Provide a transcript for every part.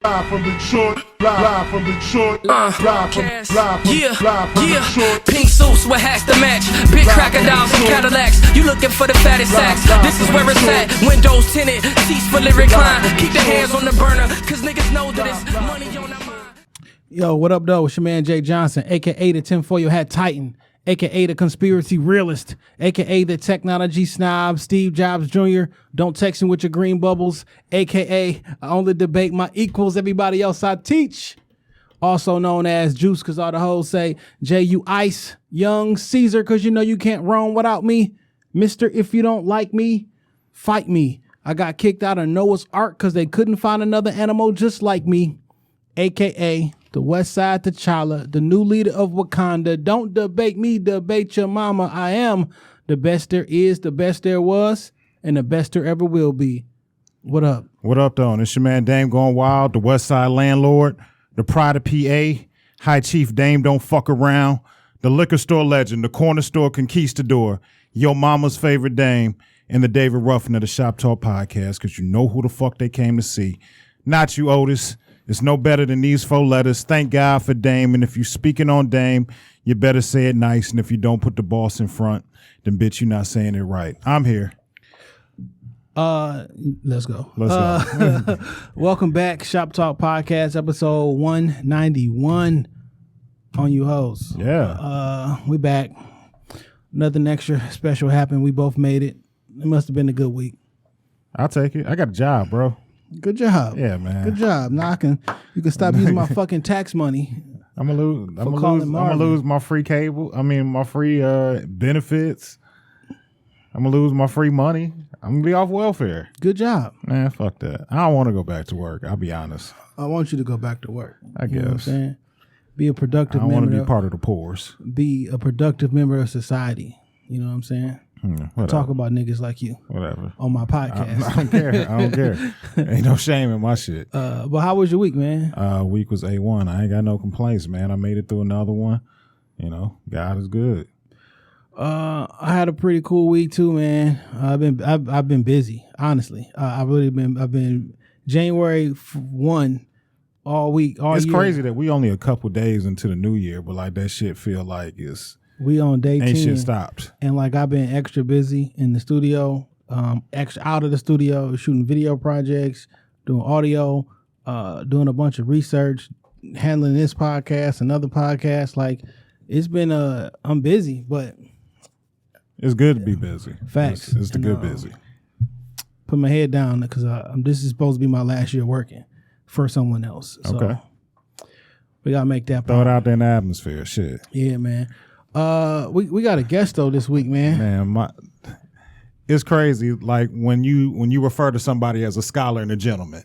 Live from Detroit, live from Detroit, live from Pink suits with hats to match, big crocodiles and Cadillacs. You looking for the fattest sacks? This is where it's at. Windows tinted, seats fully reclined. Keep the hands on the burner, cause niggas know that it's money on their mind. Yo, what up, though? It's your man Jay Johnson, aka the tinfoil hat titan, aka the conspiracy realist, aka the technology snob, Steve Jobs Jr. Don't text me with your green bubbles, aka I only debate my equals, everybody else I teach. Also known as Juice, because all the hoes say, Jay, you ice, young Caesar, because you know you can't roam without me. Mister, if you don't like me, fight me. I got kicked out of Noah's Ark because they couldn't find another animal just like me, aka the West Side T'Challa, the new leader of Wakanda. Don't debate me, debate your mama. I am the best there is, the best there was, and the best there ever will be. What up? What up, though? It's your man Dame Going Wild, the West Side Landlord, the Pride of PA, High Chief Dame Don't Fuck Around, the liquor store legend, the corner store conquistador, your mama's favorite Dame, and the David Ruffin of the Shop Talk Podcast, because you know who the fuck they came to see. Not you, Otis. It's no better than these 4 letters. Thank God for Dame. And if you're speaking on Dame, you better say it nice. And if you don't put the boss in front, then bitch, you're not saying it right. I'm here. Let's go. Let's go. Welcome back, Shop Talk Podcast, episode 191 on you hoes. Yeah. We back. Nothing extra special happened. We both made it. It must have been a good week. I'll take it. I got a job, bro. Good job. Yeah, man. Good job. Now you can stop using my fucking tax money. I'm gonna lose my free cable. I mean, my free benefits. I'm gonna lose my free money. I'm gonna be off welfare. Good job. Man, fuck that. I don't want to go back to work. I'll be honest. I want you to go back to work. I guess. You know what I'm saying? Be a productive I don't member. want to be part of the poors. Be a productive member of society. You know what I'm saying? Talk about niggas like you. Whatever. On my podcast. I don't care. I don't care. Ain't no shame in my shit. But how was your week, man? Week was A1. I ain't got no complaints, man. I made it through another one. You know, God is good. I had a pretty cool week too, man. I've been busy, honestly. I've been January 1 all week, all it's year. Crazy that we only a couple days into the new year, but like that shit feel like we on day 10. Ain't shit stopped. And like I've been extra busy in the studio, extra out of the studio, shooting video projects, doing audio, doing a bunch of research, handling this podcast, another podcast. Like it's been I'm busy, but it's good to be busy. Facts. It's the good busy. Put my head down because this is supposed to be my last year working for someone else. So okay. We gotta make that. Throw it out there in the atmosphere. Shit. Yeah, man. We got a guest though this week, man. Man, it's crazy. Like when you refer to somebody as a scholar and a gentleman,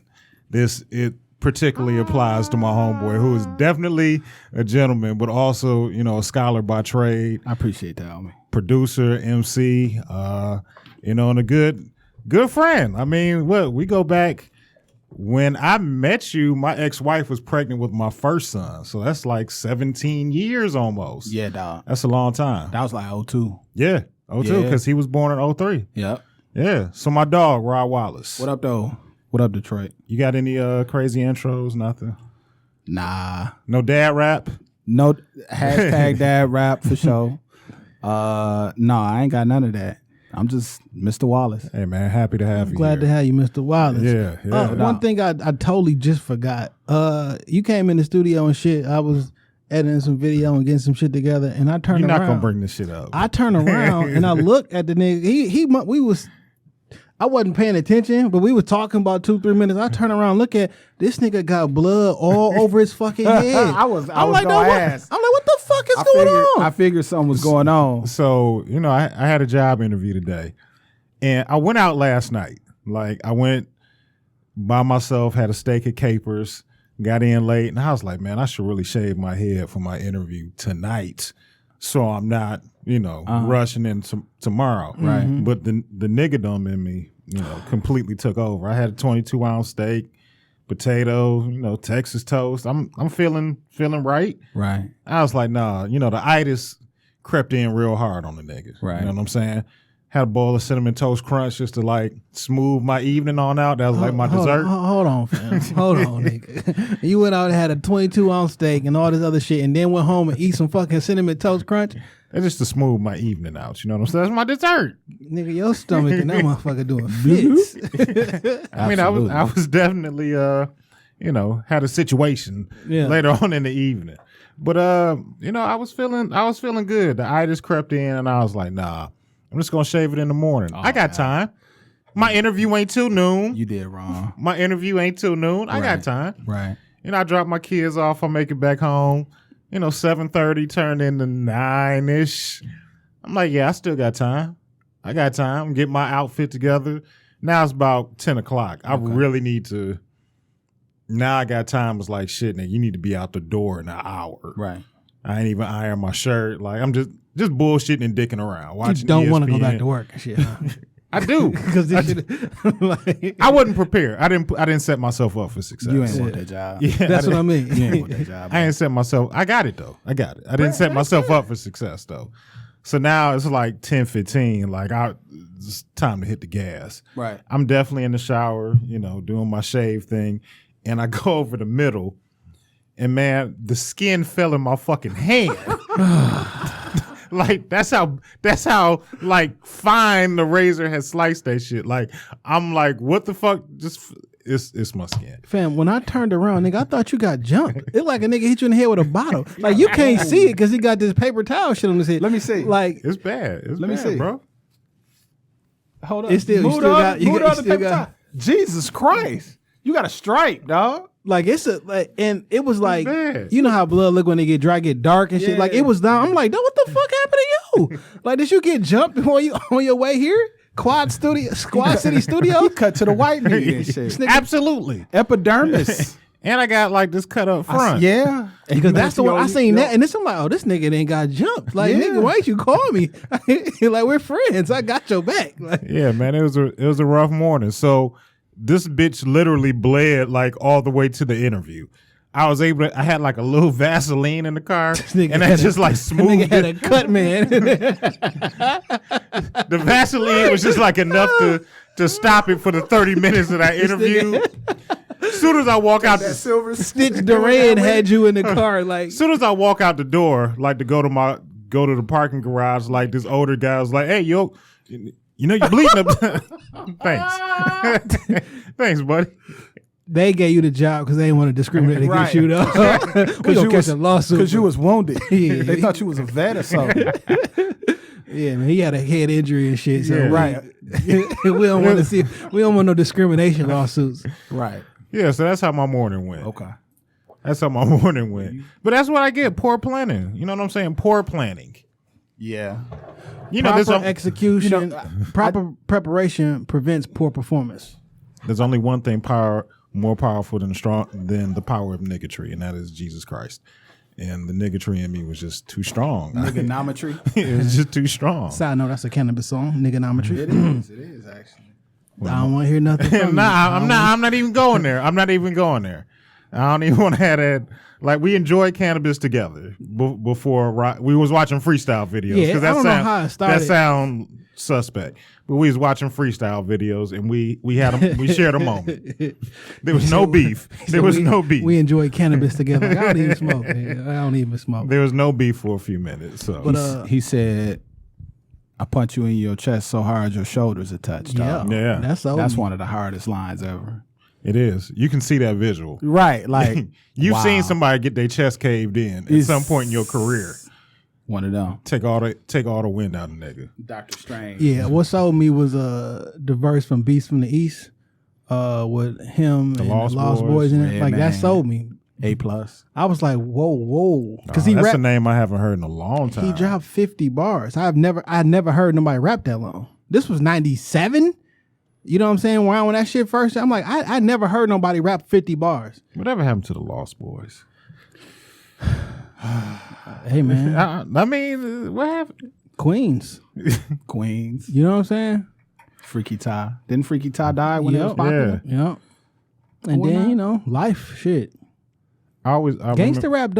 it particularly applies to my homeboy, who is definitely a gentleman, but also a scholar by trade. I appreciate that, homie. Producer, MC, and a good friend. I mean, we go back. When I met you, my ex-wife was pregnant with my first son. So that's like 17 years almost. Yeah, dog. That's a long time. That was like 02. Yeah, 02, because he was born in 03. Yep. Yeah. So my dog, Rod Wallace. What up, though? What up, Detroit? You got any crazy intros? Nothing? Nah. No dad rap? No hashtag dad rap for sure. No, I ain't got none of that. I'm just Mr. Wallace. Hey, man, happy to have you Glad here. to have you, Mr. Wallace. Yeah. One thing I totally just forgot. You came in the studio and shit. I was editing some video and getting some shit together, and I turned around. You're not going to bring this shit up. I turned around and I looked at the nigga. I wasn't paying attention, but we was talking about 2-3 minutes. I turn around, look at this nigga got blood all over his fucking head. I was like, gonna ask. I'm like, what the fuck is going on? I figured something was going on. So, I had a job interview today, and I went out last night. Like, I went by myself, had a steak at Capers, got in late, and I was like, man, I should really shave my head for my interview tonight, so I'm not, rushing in tomorrow. Right. Mm-hmm. But the niggerdom in me, completely took over. I had a 22-ounce steak, potato, Texas toast. I'm feeling right. Right. I was like, nah, the itis crept in real hard on the niggas. Right. You know what I'm saying? Had a bowl of Cinnamon Toast Crunch just to like smooth my evening on out. That was like my dessert. Hold on, fam. Hold on, nigga. You went out and had a 22-ounce steak and all this other shit, and then went home and eat some fucking Cinnamon Toast Crunch. It's just to smooth my evening out. You know what I'm saying? That's my dessert. Nigga, your stomach and that motherfucker doing fits. I mean, I was definitely had a situation later on in the evening. But I was feeling good. The itis crept in and I was like, nah, I'm just gonna shave it in the morning. I got time. My interview ain't till noon. You did wrong. My interview ain't till noon. I got time. Right. I drop my kids off. I make it back home. 7:30 turned into 9-ish. I'm like, yeah, I still got time. I got time. Get my outfit together. Now it's about 10 o'clock. I really need to. Now I got time. It's like, shit, nigga, you need to be out the door in an hour. Right. I ain't even iron my shirt. Like, I'm just bullshitting and dicking around. Watching You don't want to ESPN. go back to work and shit. Huh? I do. Because this shit, like, I wasn't prepared. I didn't set myself up for success. You ain't want that job. Yeah, that's what I mean. You ain't want that job. I ain't set myself. I got it though. I got it. I didn't set myself up for success though. So now it's like 10:15. Like it's time to hit the gas. Right. I'm definitely in the shower. Doing my shave thing, and I go over the middle, and man, the skin fell in my fucking hand. Like that's how like fine the razor has sliced that shit. Like I'm like, what the fuck? Just it's my skin. Fam, when I turned around, nigga, I thought you got jumped. It like a nigga hit you in the head with a bottle. Like you can't see it because he got this paper towel shit on his head. Let me see. Like It's bad. Let me see, bro. Hold up. It's still- you Move still on- got- you move got- on you the still paper got- towel. Jesus Christ. You got a stripe, dog. Like it's a like, and it was like bad. you know how blood look when they get dry, get dark and shit. Yeah. Like it was down. I'm like, what the fuck happened to you? Like, did you get jumped on you on your way here? Quad City Studio. He cut to the white meat and shit. Absolutely. Epidermis. And I got like this cut up front. Yeah. Because that's the one I seen that, and this I'm like, oh, this nigga ain't got jumped. Like, Yeah. nigga, why ain't you call me? Like, we're friends. I got your back. Like, Yeah, man, it was a rough morning. So this bitch literally bled like all the way to the interview. I had like a little Vaseline in the car, nigga and had that just like nigga smoothed had a it. cut, man. The Vaseline was just like enough to stop it for the 30 minutes of that interview. As soon as I walk out, That silver Stitch Duran had you in the car. Like, as soon as I walk out the door, like to go to the parking garage, like this older guy was like, "Hey, yo, you're bleeding up." Thanks, thanks, buddy. they gave you the job because they didn't want to discriminate Right. against you, though. We gonna catch a lawsuit. Because you was wounded. Yeah. They thought you was a vet or something. Yeah, man, he had a head injury and shit. So Yeah. Right. we don't want to see. We don't want no discrimination lawsuits. Right. Yeah, so that's how my morning went. Okay. That's how my morning went. But that's what I get. Poor planning. You know what I'm saying? Poor planning. Yeah. Proper execution, proper preparation prevents poor performance. There's only one thing more powerful than the power of niggatry, and that is Jesus Christ. And the niggatry in me was just too strong. Niggonometry. It was just too strong. Side note, that's a cannabis song, niggonometry. It is actually. I don't want to hear nothing from Nah, you. I'm not even going there. I'm not even going there. I don't even want to have that. Like, we enjoyed cannabis together before we was watching freestyle videos. Yeah, 'cause I don't know how it started. That sound suspect. But we was watching freestyle videos, and we shared a moment. There was no beef. There was no beef. We enjoy cannabis together. Like, I don't even smoke. Man. I don't even smoke. There was no beef for a few minutes. So But He said, I punch you in your chest so hard your shoulders are touched. yeah, dog. Yeah. that's That's one of the hardest lines ever. it is. You can see that visual. Right. Like, You've wow. seen somebody get their chest caved in at It's- some point in your career. One of them. Take all the wind out of the nigga. Doctor Strange. Yeah, what sold me was the verse from Beast from the East, with him and Lost the Lost Boys. Boys in it. Yeah, Like that man. sold me. A+. I was like, whoa, because That's he a name I haven't heard in a long time. He dropped 50 bars. I never heard nobody rap that long. This was 97. You know what I'm saying? When that shit first, I'm like, I never heard nobody rap 50 bars. Whatever happened to the Lost Boys? Hey man, I mean, what happened? Queens. Queens. You know what I'm saying? Freaky Ty. Didn't Freaky Ty die when it was Yep. popular? Yep. And then life shit. I Gangster rap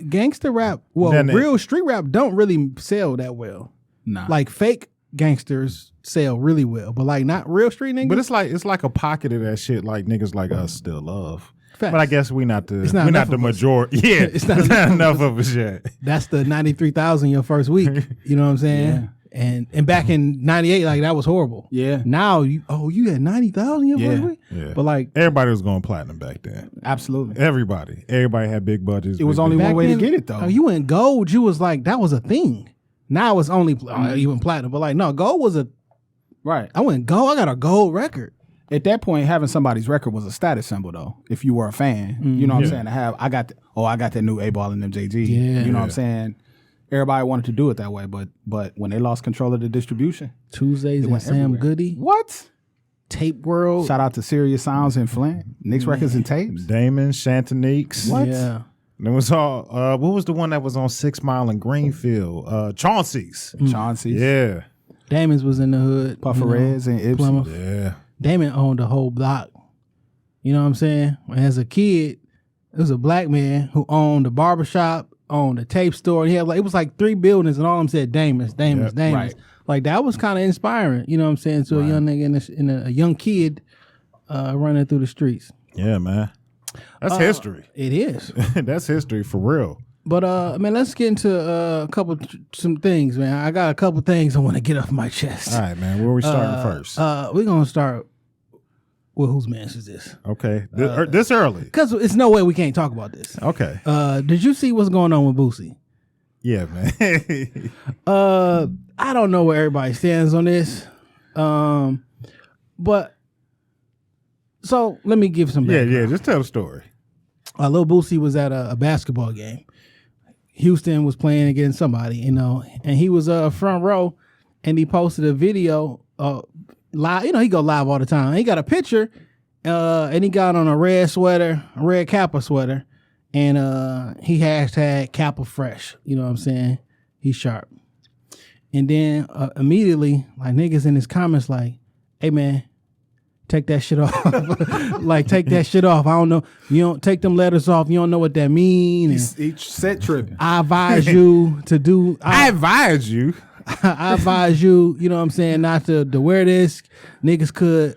gangster rap. Well, Then real street rap don't really sell that well. Nah. Like fake gangsters sell really well, but like not real street niggas. But it's like a pocket of that shit like niggas like us still love. Facts. But I guess we're not the enough of us. majority. Yeah, It's not enough of us yet. That's the 93,000 your first week. You know what I'm saying? And back in 98, like that was horrible. Yeah. Now you had 90,000 your first week. Yeah. But like Everybody was going platinum back then. Absolutely. Everybody had big budgets. It was big only budgets. one way to then, get it though. You went gold. You was like that was a thing. Now it's only even platinum. But like no, gold was Right. I went gold. I got a gold record. At that point, having somebody's record was a status symbol, though. If you were a fan, you know what I'm saying. I got that new A-Ball and MJG. Yeah. You know what I'm saying. Everybody wanted to do it that way, but when they lost control of the distribution, Tuesdays and went Sam everywhere. Goody. What? Tape World. Shout out to Serious Sounds in Flint, Nick's Records and Tapes. Damon, Chantoniques. What? Yeah. And it was all. What was the one that was on 6 Mile in Greenfield? Chauncey's. Chauncey's. Yeah. Damon's was in the hood. Puffer Reds and Ibsen. Plymouth. Yeah. Damon owned the whole block. You know what I'm saying? As a kid, it was a black man who owned the barbershop, owned a tape store. He had it was like 3 buildings, and all of them said Damon's. Right. Like that was kind of inspiring. You know what I'm saying? To a young nigga and a young kid running through the streets. Yeah, man. That's history. It is. That's history for real. But man, let's get into some things, man. I got a couple things I want to get off my chest. All right, man. Where we starting first? We're gonna start with whose man's is this? Okay. This early. Because it's no way we can't talk about this. Okay. Did you see what's going on with Boosie? Yeah, man. I don't know where everybody stands on this. But so let me give some background. Yeah. Just tell the story. Lil Boosie was at a basketball game. Houston was playing against somebody, and he was front row, and he posted a video live. He go live all the time. He got a picture, and he got on a red Kappa sweater, and he hashtag Kappa Fresh. You know what I'm saying? He's sharp. And then immediately, like niggas in his comments, like, "Hey man, take that shit off." Like, take that shit off. I don't know. You don't take them letters off. You don't know what that mean. Each set tripping. I advise you to do. I advise you. I advise you. You know what I'm saying? Not to wear this. Niggas could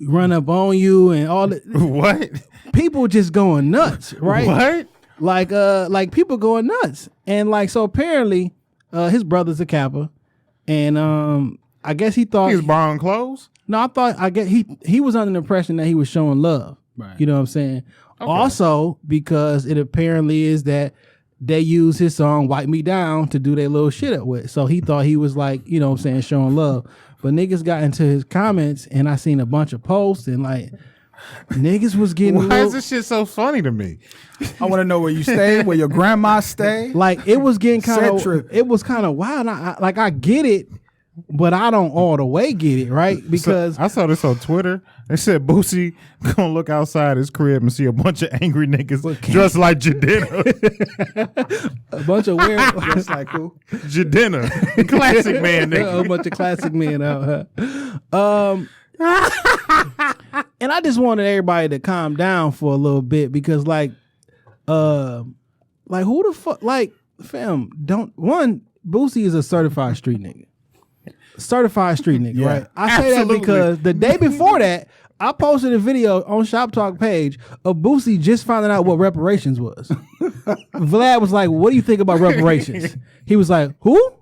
run up on you and all that. What? People just going nuts, right? What? Like people going nuts, and like so apparently, his brother's a Kappa, and I guess he thought He was borrowing clothes? No, I guess he was under the impression that he was showing love. Right. You know what I'm saying? Okay. Also, because it apparently is that they use his song "Wipe Me Down" to do their little shit up with. So he thought he was like, you know what I'm saying, showing love. But niggas got into his comments, and I seen a bunch of posts, and like niggas was getting Why is this shit so funny to me? I want to know where you stay, where your grandma stay. like it was getting kind Set of trip. it was kind of wild. I get it, but I don't all the way get it, right? Because I saw this on Twitter. They said Boosie gonna look outside his crib and see a bunch of angry niggas dressed like Jadena. a bunch of weird Just like who? Jadena, classic man nigga. a bunch of classic men out here. And I just wanted everybody to calm down for a little bit because like who the fuck, like, fam, Boosie is a certified street nigga. Certified street nigga, right? I say absolutely. that because the day before that, I posted a video on Shop Talk page of Boosie just finding out what reparations was. Vlad was like, "What do you think about reparations?" He was like, "Who?"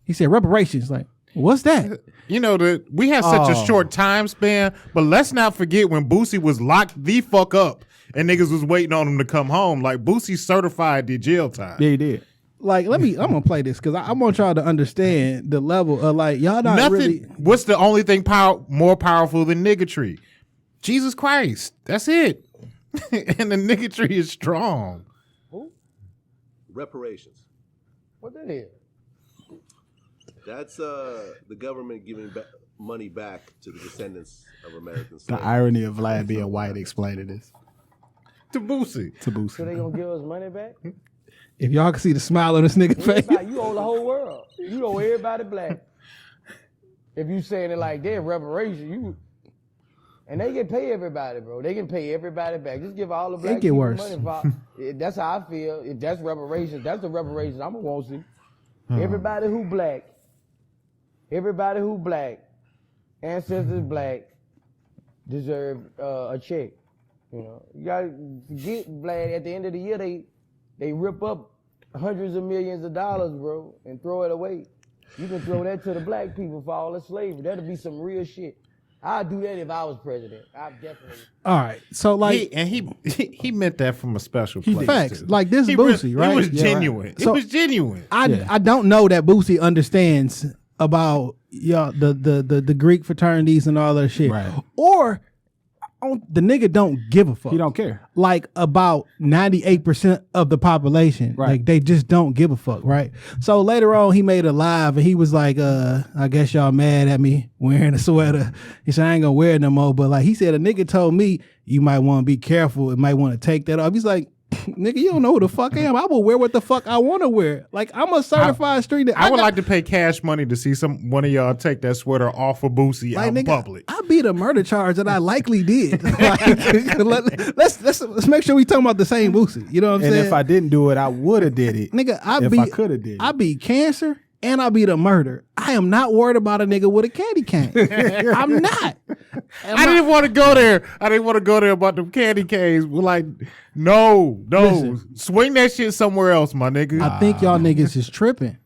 He said, "Reparations." Like, what's that? You know, we have such a short time span, but let's not forget when Boosie was locked the fuck up and niggas was waiting on him to come home. Like, Boosie certified the jail time. Yeah, he did. Like, I'm gonna play this because I want y'all to understand the level of like y'all not Nothing. really. What's the only thing more powerful than niggatry? Jesus Christ. That's it. And the niggatry is strong. Reparations. What that is? That's the government giving money back to the descendants of American The slaves. irony of Vlad being white explaining this To Boosie. to Boosie. So they gonna give us money back? If y'all can see the smile on this nigga face, Everybody, you owe the whole world. You owe everybody black. If you saying it like that, reparation, and they can pay everybody, bro. They can pay everybody back. Just give all the black get people worse. money. That's how I feel. If that's reparations, that's the reparations I'm gonna want to see. Everybody who black everybody who black, ancestors black, deserve a check. You know, you gotta forget black. At the end of the year, they rip up hundreds of millions of dollars, bro, and throw it away. You can throw that to the black people for all the slavery. That'll be some real shit. I'd do that if I was president. I'd definitely. All right, so like, he meant that from a special place. Facts too. like this Boosie, right? It was Yeah, genuine. right. It So, was genuine. I don't know that Boosie understands about the Greek fraternities and all that shit, Right. or the nigga don't give a fuck. He don't care. Like about 98% of the population, Right. like they just don't give a fuck, right? So later on, he made a live and he was like, I guess y'all mad at me wearing a sweater. He said, I ain't gonna wear it no more. But like he said, a nigga told me you might want to be careful. It might want to take that off. He's like, nigga, you don't know who the fuck I am. I will wear what the fuck I want to wear. Like I'm a certified street. I would like to pay cash money to see one of y'all take that sweater off of Boosie out in nigga, public. I beat a murder charge that I likely did. Like, let's make sure we talking about the same Boosie. You know what I'm And saying? if I didn't do it, I would have did it. Nigga, I if I could have did it. I beat cancer and I beat a murder. I am not worried about a nigga with a candy cane. I'm not. I didn't want to go there. I didn't want to go there about them candy canes. We're like, no, Listen. swing that shit somewhere else, my nigga. I think y'all niggas is tripping.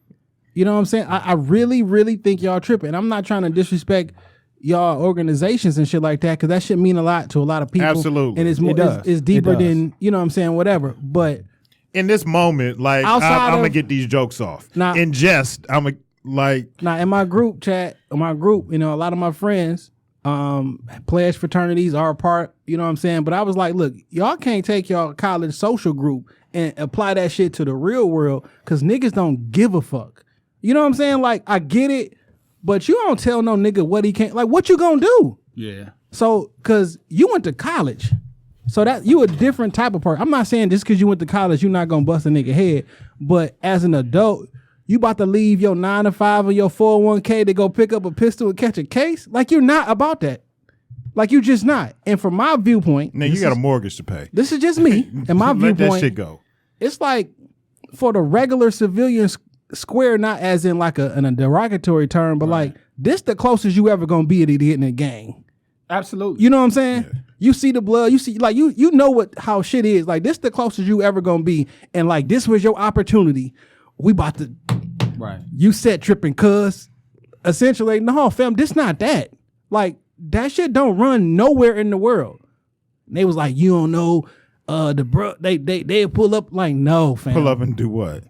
You know what I'm saying? I really, really think y'all tripping. I'm not trying to disrespect y'all organizations and shit like that, because that shit mean a lot to a lot of people. Absolutely. And it's more, It does. it's deeper It does. than, you know what I'm saying, whatever. But In this moment, like Outside I'm of- gonna get these jokes off. Nah. In jest, I'm like, now in my group chat, you know, a lot of my friends, pledge fraternities are a part, you know what I'm saying? But I was like, look, y'all can't take y'all college social group and apply that shit to the real world, because niggas don't give a fuck. You know what I'm saying? Like, I get it, but you don't tell no nigga what he can't, like, what you gonna do? Yeah. So, cause you went to college. So that you a different type of person. I'm not saying just because you went to college, you're not gonna bust a nigga head. But as an adult, you about to leave your 9 to 5 or your 401k to go pick up a pistol and catch a case? Like, you're not about that. Like, you just not. And from my viewpoint, nigga, you got a mortgage to pay. this is just me. And my Let viewpoint, that shit go. it's like for the regular civilian square, not as in like in a derogatory term, but like this the closest you ever gonna be to getting a gang. Absolutely. You know what I'm saying? Yeah. You see the blood, you see, like, you know how shit is. Like, this the closest you ever gonna be. And like, this was your opportunity. We about to, Right. you set tripping, cuz essentially, no, fam, this not that. Like, that shit don't run nowhere in the world. And they was like, you don't know, they pull up, like, no, fam. Pull up and do what?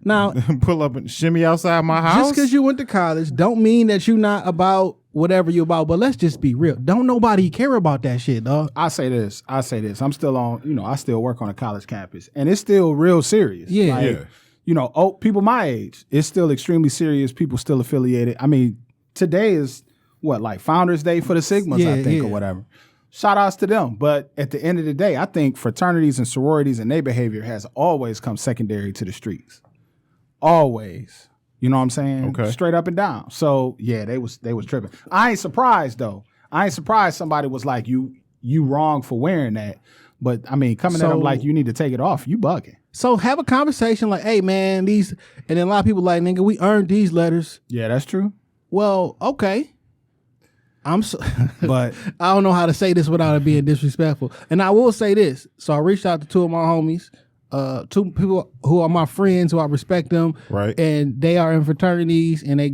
Now, Pull up and shimmy outside my house? just because you went to college don't mean that you not about whatever you about. But let's just be real. Don't nobody care about that shit, dog. I say this. I'm still on, I still work on a college campus, and it's still real serious. Yeah. Like, people my age, it's still extremely serious. People still affiliated. I mean, today is what, like Founders Day for the Sigmas, I think, or whatever. Shout outs to them. But at the end of the day, I think fraternities and sororities and their behavior has always come secondary to the streets. Always. You know what I'm saying? Okay. Straight up and down. So yeah, they was tripping. I ain't surprised though. I ain't surprised somebody was like, you wrong for wearing that. But I mean, coming at them like you need to take it off, you bugging. So have a conversation like, hey man, these, and then a lot of people like, nigga, we earned these letters. Yeah, that's true. Well, okay. But I don't know how to say this without it being disrespectful. And I will say this. So I reached out to two of my homies, two people who are my friends, who I respect them. Right. And they are in fraternities and they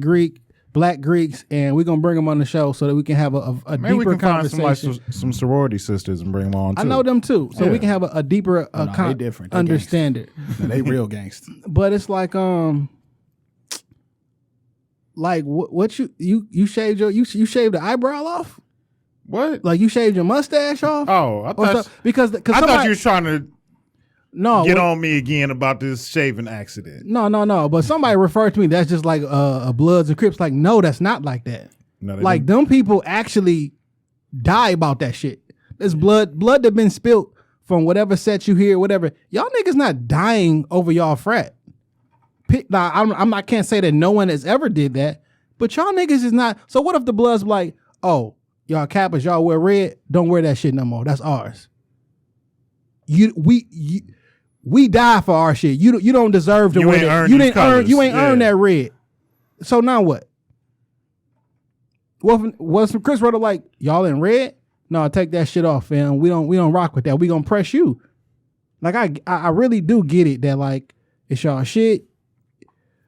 Black Greeks, and we're gonna bring them on the show so that we can have a Maybe we deeper can find conversation. some sorority sisters and bring them on too. I know them too, so we can have a deeper they different. They understanding. no, they real gangsters. But it's like what you shaved you shaved the eyebrow off? What? Like you shaved your mustache off? Oh, I thought because I thought you were trying to no get on me again about this shaving accident. No. But somebody referred to me. That's just like a Bloods and Crips. Like, no, that's not like that. No, like them people actually die about that shit. There's blood that been spilt from whatever set you hear, whatever. Y'all niggas not dying over y'all frat. Now, I can't say that no one has ever did that, but y'all niggas is not. So what if the Bloods be like, oh, y'all Kappas, y'all wear red, don't wear that shit no more. That's ours. We die for our shit. You don't deserve to wear that. You ain't earn that red. So now what? Was from Chris Rudder like, y'all in red? No, take that shit off, fam. We don't rock with that. We gonna press you. Like I really do get it that like it's y'all shit.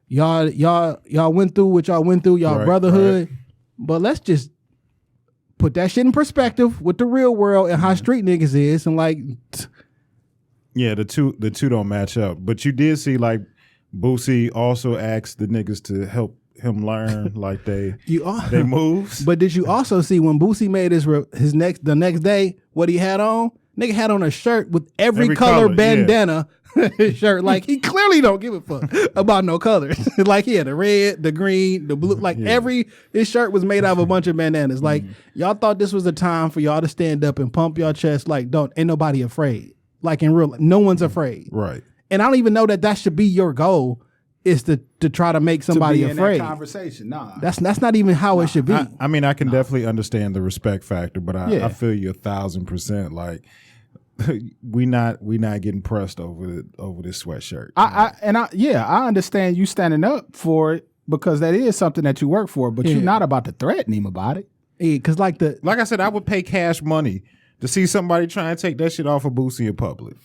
Y'all went through what y'all went through, y'all brotherhood. Right. But let's just put that shit in perspective with the real world and how street niggas is, and like yeah, the two don't match up. But you did see like Boosie also asked the niggas to help him learn like they moves. But did you also see when Boosie made the next day what he had on? Nigga had on a shirt with every color bandana shirt. Like he clearly don't give a fuck about no colors. Like he had the red, the green, the blue. Like his shirt was made out of a bunch of bandanas. Like y'all thought this was a time for y'all to stand up and pump your chest. Like ain't nobody afraid. Like in real life, no one's afraid. Right. And I don't even know that should be your goal. Is to try to make somebody afraid. In that conversation, nah. That's not even how it should be. I mean, I can definitely understand the respect factor, but I feel you 1,000%. Like we not getting pressed over this sweatshirt. I understand you standing up for it because that is something that you work for, but you're not about to threaten him about it. Yeah, because like I said, I would pay cash money to see somebody try and take that shit off of Boosie in public.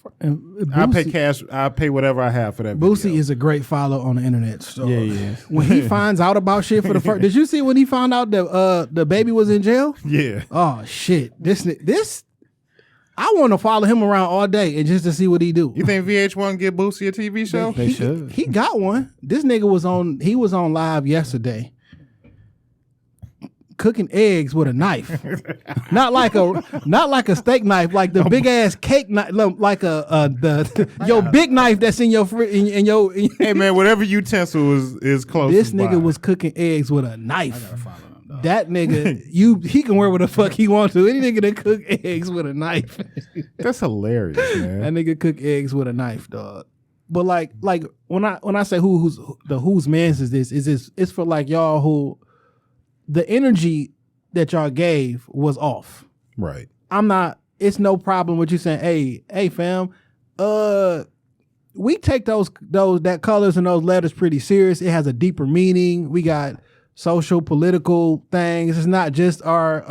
I pay cash. I pay whatever I have for that. Boosie video. is a great follow on the internet. So yeah. When he finds out about shit for the first, did you see when he found out that the baby was in jail? Yeah. Oh shit! This I want to follow him around all day and just to see what he do. You think VH1 give Boosie a TV show? They should. He got one. This nigga was on. He was on live yesterday. Cooking eggs with a knife, not like a steak knife, like the big ass cake knife, like your big knife that's in your in your. Hey man, whatever utensil is close. This nigga was cooking eggs with a knife. That nigga, he can wear what the fuck he wants to. Any nigga that cook eggs with a knife, that's hilarious, man. That nigga cook eggs with a knife, dog. But like when I say whose man's is this? It's for like y'all who. The energy that y'all gave was off. Right. It's no problem with you saying, hey fam, we take that colors and those letters pretty serious. It has a deeper meaning. We got social, political things. It's not just our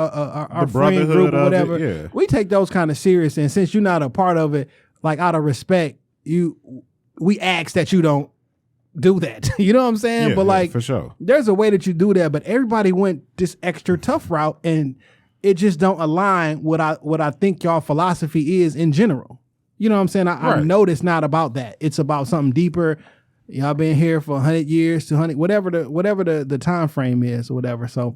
friend group or whatever. Yeah. We take those kind of serious. And since you're not a part of it, like out of respect, we ask that you don't do that. You know what I'm saying? Yeah, but like for sure. There's a way that you do that, but everybody went this extra tough route and it just don't align what I think y'all philosophy is in general. You know what I'm saying? I know it's not about that. It's about something deeper. Y'all been here for 100 years, 200, whatever the time frame is or whatever. So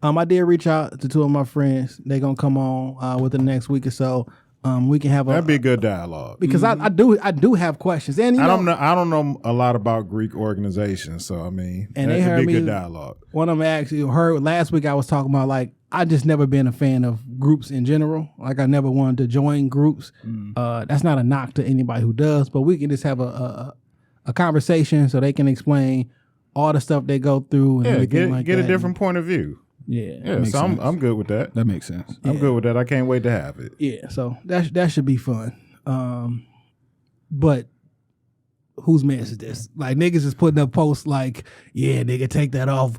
I did reach out to two of my friends. They're gonna come on within the next week or so. We can have that'd be a good dialogue because I do have questions, and I don't know a lot about Greek organizations, so I mean, and they heard me. Good dialogue. One of them actually heard last week. I was talking about like I just never been a fan of groups in general. Like I never wanted to join groups. That's not a knock to anybody who does, but we can just have a conversation so they can explain all the stuff they go through and everything get a different point of view. Yeah. So I'm good with that. That makes sense. I'm good with that. I can't wait to have it. Yeah. So that should be fun. But whose mess is this? Like niggas is putting up posts like, yeah, nigga, take that off.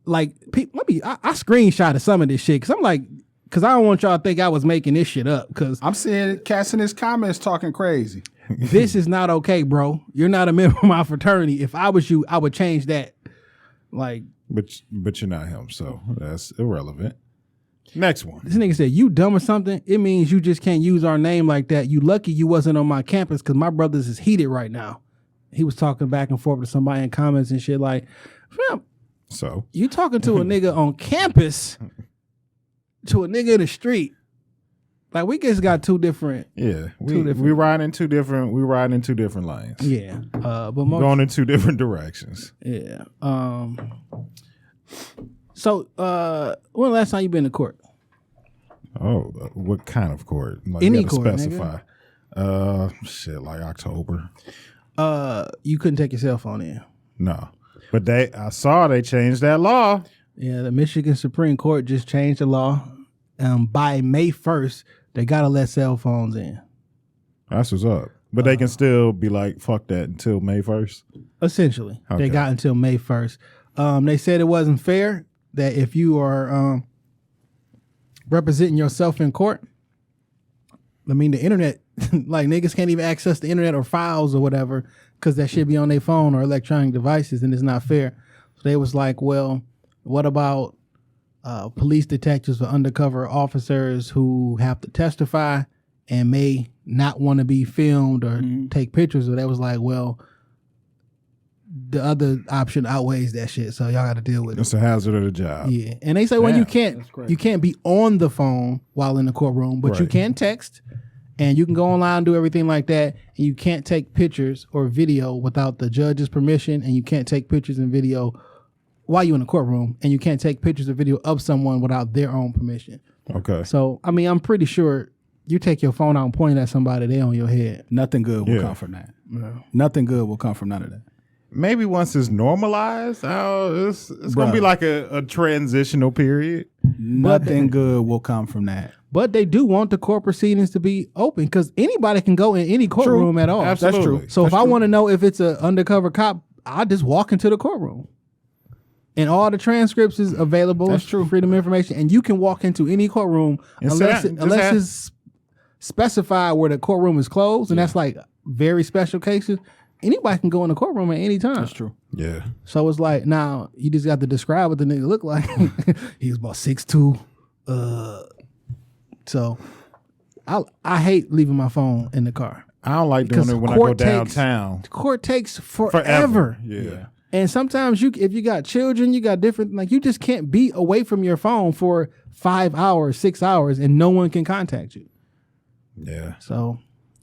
Like, I screenshotted some of this shit because I'm like, because I don't want y'all to think I was making this shit up. Because I'm seeing cats in his comments talking crazy. This is not okay, bro. You're not a member of my fraternity. If I was you, I would change that. Like. But you're not him, so that's irrelevant. Next one. This nigga said, you dumb or something? It means you just can't use our name like that. You lucky you wasn't on my campus because my brothers is heated right now. He was talking back and forth to somebody in comments and shit like, fam, so you talking to a nigga on campus to a nigga in the street. Like we just got two different. Yeah, we riding in two different lanes. Yeah, but going in two different directions. Yeah. So, when the last time you been to court? Oh, what kind of court? Like, any you court, specify. Nigga. Like October. You couldn't take your cell phone in. No, but I saw they changed that law. Yeah, the Michigan Supreme Court just changed the law. By May 1st. They gotta let cell phones in. That's what's up. But they can still be like, fuck that until May 1st? Essentially. Okay. They got until May 1st. They said it wasn't fair that if you are representing yourself in court, I mean, the internet, like niggas can't even access the internet or files or whatever because that shit be on their phone or electronic devices, and it's not fair. So they was like, well, what about police detectives or undercover officers who have to testify and may not want to be filmed or take pictures? So that was like, well, the other option outweighs that shit, so y'all got to deal with it. It's a hazard of the job. Yeah, and they say, well, you can't be on the phone while in the courtroom, but you can text, and you can go online and do everything like that, and you can't take pictures or video without the judge's permission, and you can't take pictures and video while you're in the courtroom, and you can't take pictures or video of someone without their own permission. Okay. So, I mean, I'm pretty sure you take your phone out and point at somebody, they on your head. Nothing good will come from that. No. Nothing good will come from none of that. Maybe once it's normalized, it's going to be like a transitional period. Nothing good will come from that. But they do want the court proceedings to be open because anybody can go in any courtroom at all. Absolutely. That's true. So if I want to know if it's an undercover cop, I just walk into the courtroom. And all the transcripts is available. That's true. Freedom of information. And you can walk into any courtroom unless it's specified where the courtroom is closed. And that's like very special cases. Anybody can go in the courtroom at any time. That's true. Yeah. So it's like, now you just got to describe what the nigga look like. He was about 6'2". So I hate leaving my phone in the car. I don't like doing it when I go downtown. Court takes forever. Yeah. And sometimes if you got children, you got different, like you just can't be away from your phone for 5 hours, 6 hours, and no one can contact you. Yeah. So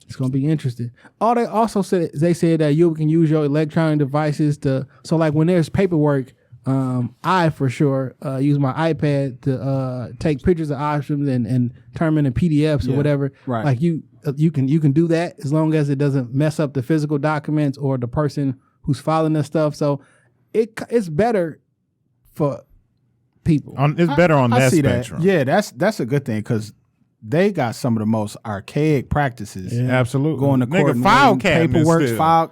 it's gonna be interesting. They also said that you can use your electronic devices so like when there's paperwork, I for sure use my iPad to take pictures of options and turn them into PDFs or whatever. Right. Like you can do that as long as it doesn't mess up the physical documents or the person who's filing this stuff. So it's better for people. It's better on that spectrum. Yeah, that's a good thing because they got some of the most archaic practices. Yeah. Absolutely. Going to court, file paperwork, still. file.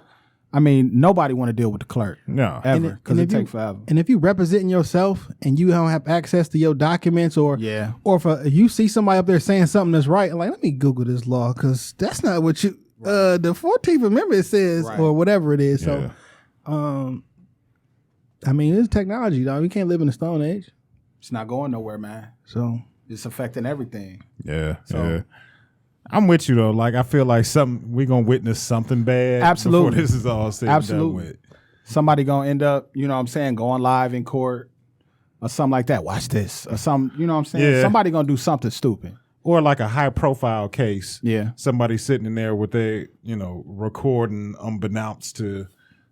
I mean, nobody want to deal with the clerk. No. Ever, because it takes forever. And if you representing yourself and you don't have access to your documents or if you see somebody up there saying something that's right, like, let me Google this law because that's not what you, the 14th Amendment says or whatever it is. So, I mean, it's technology, dog. We can't live in the Stone Age. It's not going nowhere, man. So it's affecting everything. Yeah. I'm with you though. Like I feel like we're gonna witness something bad before this is all said and done with. Somebody gonna end up, you know what I'm saying, going live in court or something like that. Watch this. Or something, you know what I'm saying? Yeah. Somebody gonna do something stupid. Or like a high profile case. Yeah. Somebody sitting in there with recording unbeknownst to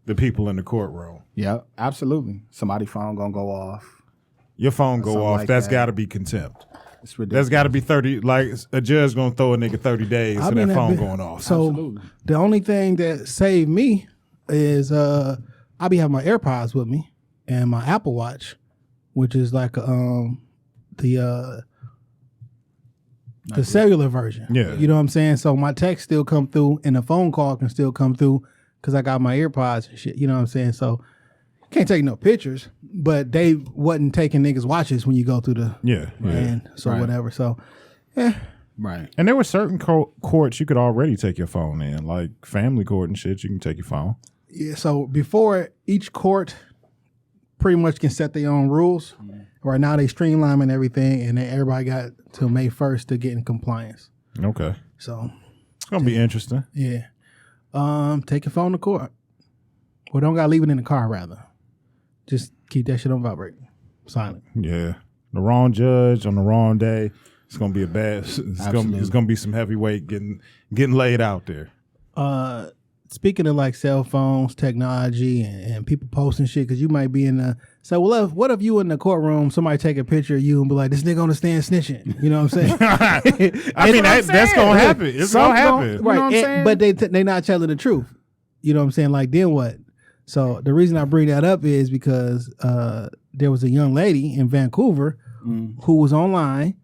the people in the courtroom. Yeah, absolutely. Somebody's phone gonna go off. Your phone go off. Like that's that. gotta be contempt. It's ridiculous. That's got to be 30. Like a judge gonna throw a nigga 30 days for that phone going off. So the only thing that saved me is I be having my AirPods with me and my Apple Watch, which is like the cellular version. Yeah, you know what I'm saying. So my text still come through and the phone call can still come through because I got my AirPods and shit. You know what I'm saying. So can't take no pictures, but they wasn't taking niggas' watches when you go through the whatever. So, right. And there were certain courts you could already take your phone in, like family court and shit. You can take your phone. Yeah. So before each court pretty much can set their own rules. Right now they streamlining everything, and then everybody got till May 1st to get in compliance. Okay. So it's gonna be interesting. Yeah. Take your phone to court. Well, don't gotta leave it in the car. Rather. Just keep that shit on vibrate, silent. Yeah, the wrong judge on the wrong day. It's gonna be a bad. It's gonna be some heavyweight getting laid out there. Speaking of like cell phones, technology, and people posting shit, because you might be in the. So what if you in the courtroom, somebody take a picture of you and be like, this nigga on the stand snitching? You know what I'm saying? I mean that's gonna happen. It's gonna happen, right? You know what I'm saying? But they not telling the truth. You know what I'm saying? Like then what? So the reason I bring that up is because there was a young lady in Vancouver who was online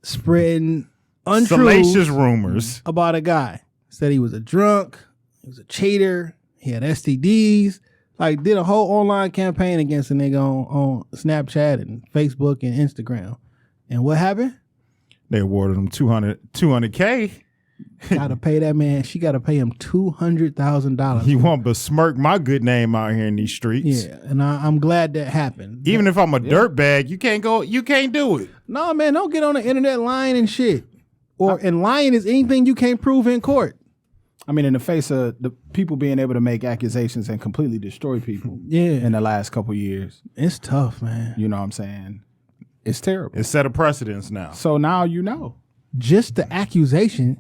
spreading untruths, salacious rumors about a guy. Said he was a drunk, he was a cheater, he had STDs. Like did a whole online campaign against a nigga on Snapchat and Facebook and Instagram. And what happened? They awarded him $200K. Gotta pay that man. She gotta pay him $200,000. He won't besmirk my good name out here in these streets. Yeah, and I'm glad that happened. Even if I'm a dirtbag, you can't do it. No, man, don't get on the internet lying and shit. And lying is anything you can't prove in court. I mean, in the face of the people being able to make accusations and completely destroy people in the last couple years. It's tough, man. You know what I'm saying? It's terrible. It's set a precedence now. So now you know. Just the accusation,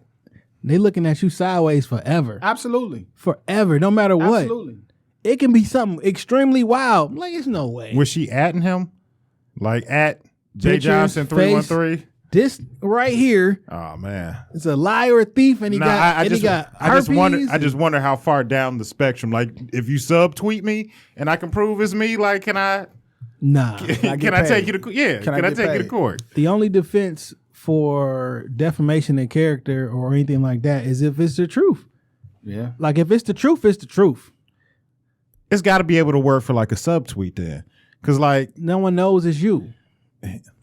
they looking at you sideways forever. Absolutely. Forever, no matter what. Absolutely. It can be something extremely wild. Like, it's no way. Was she atting him? Like at J Johnson 313? This right here. Oh man, it's a liar or a thief, and he got herpes. I just wonder how far down the spectrum. Like, if you subtweet me and I can prove it's me, like, can I? Nah. Can I take you to? Yeah. Can I take you to court? The only defense for defamation of character or anything like that is if it's the truth. Yeah. Like if it's the truth, it's the truth. It's got to be able to work for like a subtweet then, because like no one knows it's you.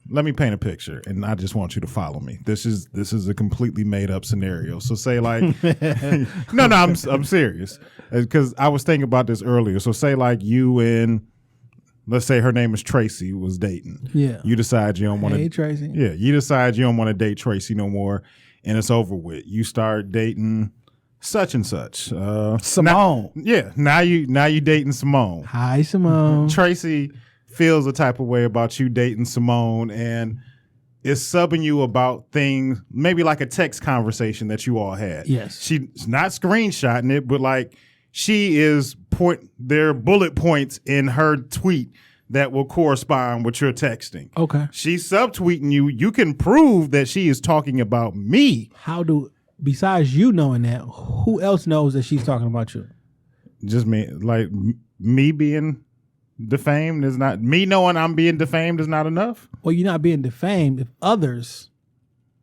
Let me paint a picture, and I just want you to follow me. This is a completely made up scenario. So say like, no, I'm serious, because I was thinking about this earlier. So say like you and let's say her name is Tracy was dating. Yeah. You decide you don't want to. Hey Tracy. Yeah. You decide you don't want to date Tracy no more, and it's over with. You start dating such and such. Simone. Now you dating Simone. Hi Simone. Tracy feels a type of way about you dating Simone and is subbing you about things, maybe like a text conversation that you all had. Yes. She's not screenshotting it, but like she is there are bullet points in her tweet that will correspond with your texting. Okay. She's subtweeting you. You can prove that she is talking about me. Besides you knowing that, who else knows that she's talking about you? Just me, like me being defamed is not, me knowing I'm being defamed is not enough. Well, you're not being defamed if others,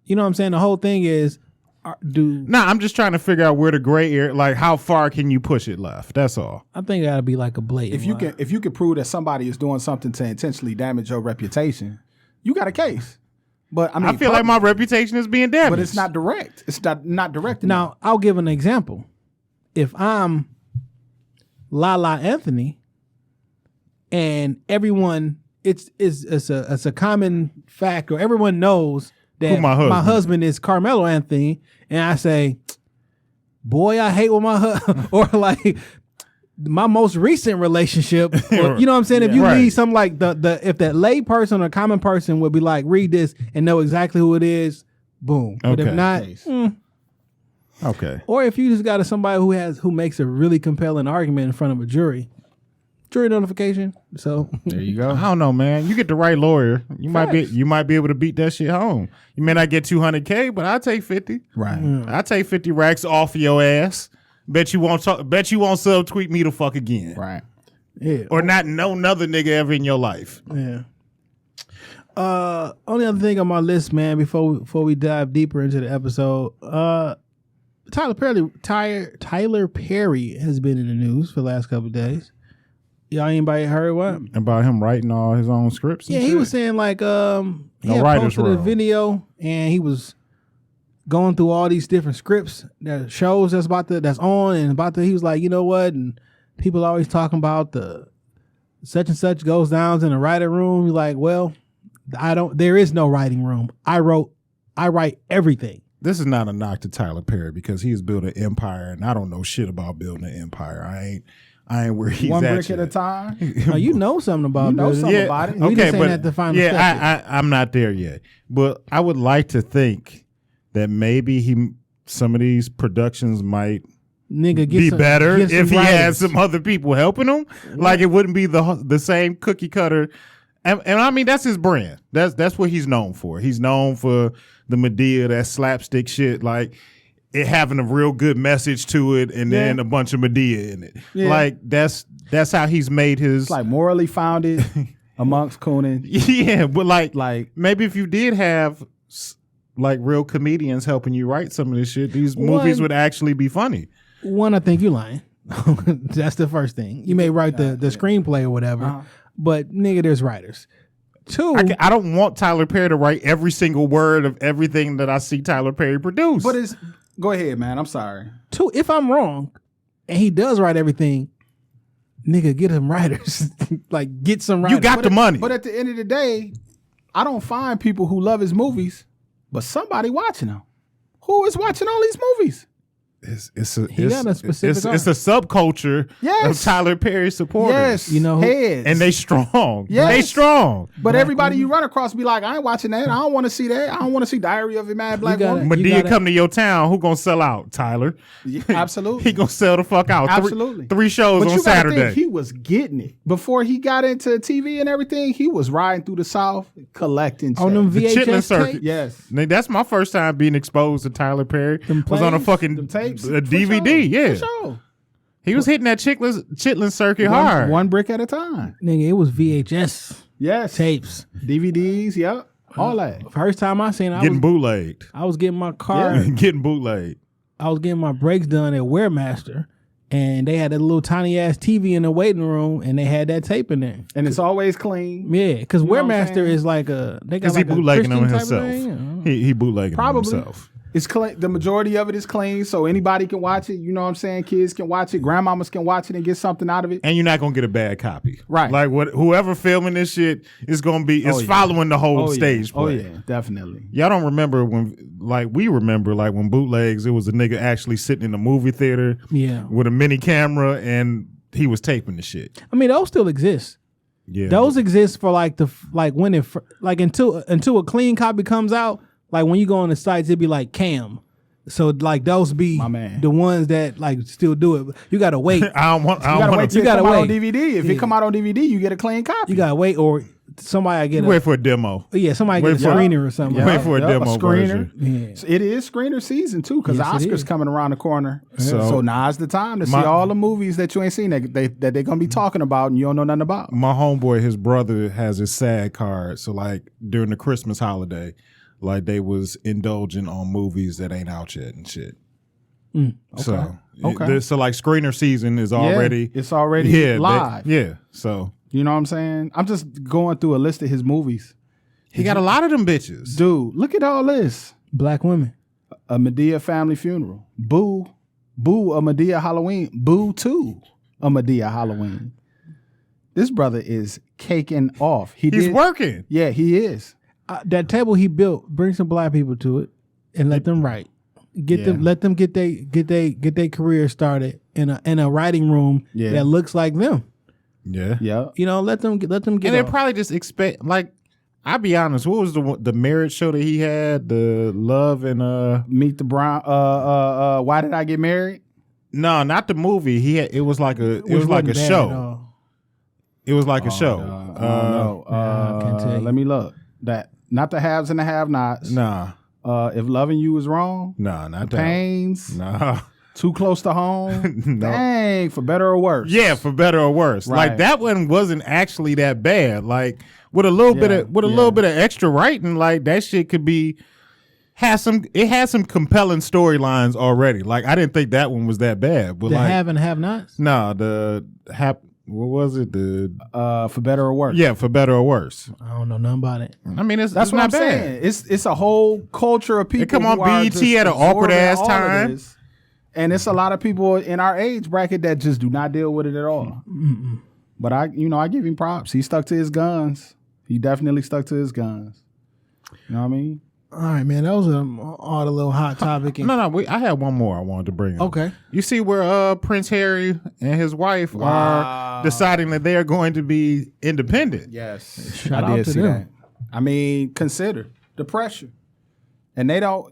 you know what I'm saying? The whole thing is, I'm just trying to figure out where the gray area, like how far can you push it left? That's all. I think it gotta be like a blatant. If you can prove that somebody is doing something to intentionally damage your reputation, you got a case. But I mean, I feel like my reputation is being damaged. But it's not direct. It's not direct. Now, I'll give an example. If I'm Lala Anthony, and everyone, it's a common fact, or everyone knows that my husband is Carmelo Anthony, and I say, boy, I hate with my husband, or like my most recent relationship, or, you know what I'm saying? If you read something like if that lay person or common person would be like, read this and know exactly who it is, boom. Okay. But if not, okay. Or if you just got somebody who makes a really compelling argument in front of a jury notification. So there you go. I don't know, man. You get the right lawyer, you might be able to beat that shit home. You may not get $200K, but I'll take 50. Right. I'll take 50 racks off your ass. Bet you won't subtweet me the fuck again. Right. Yeah. Or not know another nigga ever in your life. Yeah. Only other thing on my list, man, before we dive deeper into the episode, Tyler Perry has been in the news for the last couple of days. Y'all anybody heard what? About him writing all his own scripts? Yeah, he was saying like he had posted a video and he was going through all these different scripts, that shows that's on and he was like, you know what? And people always talking about the such and such goes down in the writing room. He's like, well, there is no writing room. I write everything. This is not a knock to Tyler Perry because he's built an empire and I don't know shit about building an empire. I ain't where he's one at. Brick at a time. Oh, you know something about it. About it. We just ain't at the final step. I'm not there yet. But I would like to think that maybe some of these productions might be better if he had some other people helping him. Yeah. Like it wouldn't be the same cookie cutter. And I mean that's his brand. That's what he's known for. He's known for the Madea, that slapstick shit, like it having a real good message to it, and then a bunch of Madea in it. Yeah. Like that's how he's made his. It's like morally founded amongst Coonan. Yeah, but like maybe if you did have like real comedians helping you write some of this shit, these movies would actually be funny. One, I think you're lying. That's the first thing. You may write the screenplay or whatever, but nigga, there's writers. Two, I don't want Tyler Perry to write every single word of everything that I see Tyler Perry produce. But go ahead, man. I'm sorry. Two, if I'm wrong, and he does write everything, nigga, get him writers. Like, get some writers. You got the money. But at the end of the day, I don't find people who love his movies, but somebody watching them. Who is watching all these movies? It's got a specific it's a subculture of Tyler Perry supporters. Yes, you know, heads. And they strong. Yes. They strong. But everybody you run across be like, I ain't watching that. I don't want to see that. I don't want to see Diary of a Mad Black Woman. Medea come to your town. Who gonna sell out? Tyler. Yeah, absolutely. He gonna sell the fuck out. Absolutely. Three shows but on you gotta Saturday. think he was getting it before he got into TV and everything. He was riding through the South collecting on them the VHS Chitlin circuit. tapes? Yes. Now, that's my first time being exposed to Tyler Perry. Was on a fucking tapes, a DVD. Yeah. For sure. He was hitting that Chitlin circuit hard. One brick at a time. Nigga, it was VHS Yes. tapes. DVDs, yep. All that. First time I seen it, Getting bootlegged. I was getting my car. Getting bootlegged. I was getting my brakes done at Waremaster, and they had a little tiny ass TV in the waiting room, and they had that tape in there. And it's always clean. Yeah, because know what I'm Waremaster saying? is like they got Because like he bootlegging a them Christian type himself. of thing. He bootlegging Probably. them himself. It's clean. The majority of it is clean, so anybody can watch it. You know what I'm saying? Kids can watch it. Grandmamas can watch it and get something out of it. And you're not gonna get a bad copy. Right. Like whoever filming this shit is gonna be following the whole stage play. Oh yeah, definitely. Y'all don't remember we remember when bootlegs, it was a nigga actually sitting in a movie theater with a mini camera and he was taping the shit. I mean, those still exist. Yeah. Those exist for when it until a clean copy comes out. Like when you go on the sites, it'd be like cam. So like those be the ones that like still do it. You gotta wait. You gotta wait till it come out on DVD. If it come out on DVD, you get a clean copy. You gotta wait, or somebody get wait for a demo. Yeah, somebody get a screener or something. Wait for a demo screener. version. So it is screener season too, because Yes, the Oscars coming around the corner. So- So now's the time to see all the movies that you ain't seen that they're gonna be talking about and you don't know nothing about. My homeboy, his brother has his SAG card. So like during the Christmas holiday, like they was indulging on movies that ain't out yet and shit. Okay. So Okay. so like screener season is already it's already live. So You know what I'm saying? I'm just going through a list of his movies. he got a lot of them bitches. Dude, look at all this. Black women. A Medea family funeral. Boo, a Medea Halloween. Boo 2, a Medea Halloween. This brother is caking off. He's working. Yeah, he is. That table he built, bring some black people to it and let them write. Let them get their career started in a writing room that looks like them. Yeah. Yeah. You know, let them get. And they probably just expect, like, I'll be honest. What was the marriage show that he had? The Love and Meet the Brown. Why Did I Get Married? No, not the movie. It was like a show. It was like a show. I don't know. I can't tell you. Let me look. That not the haves and the have-nots. Nah. If Loving You Is Wrong. Nah, not The that. Pains. Nah. Too Close to Home. No. Dang, For Better or Worse. Yeah, For Better or Worse. Right. Like that one wasn't actually that bad. Like with a little bit of extra writing, like that shit could be had some compelling storylines already. Like I didn't think that one was that bad. But The like have and have nots. nah, what was it? For Better or Worse. Yeah, For Better or Worse. I don't know nothing about it. I mean, That's it's what not I'm bad. saying. It's a whole culture of people. It come on who are BET just at an awkward absorbing ass all of time. this. And it's a lot of people in our age bracket that just do not deal with it at all. But I give him props. He stuck to his guns. He definitely stuck to his guns. You know what I mean? All right, man. That was all the little hot topic. I had one more I wanted to bring up. Okay. You see where Prince Harry and his wife are deciding that they are going to be independent. Yes. Shout I out did to see them. that. I mean, consider the pressure. And they don't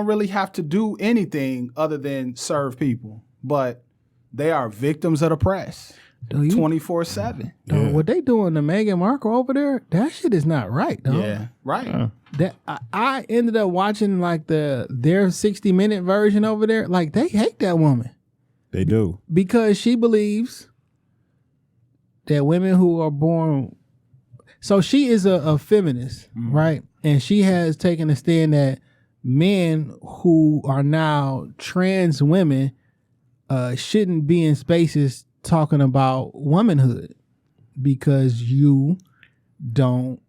really have to do anything other than serve people. But they are victims of the press 24/7. Dog, what they doing to Meghan Markle over there, that shit is not right, dog. Yeah, right. That I ended up watching like their 60-minute version over there. Like they hate that woman They do. because she believes that women who are born, so she is a feminist, right? And she has taken a stand that men who are now trans women shouldn't be in spaces talking about womanhood because you don't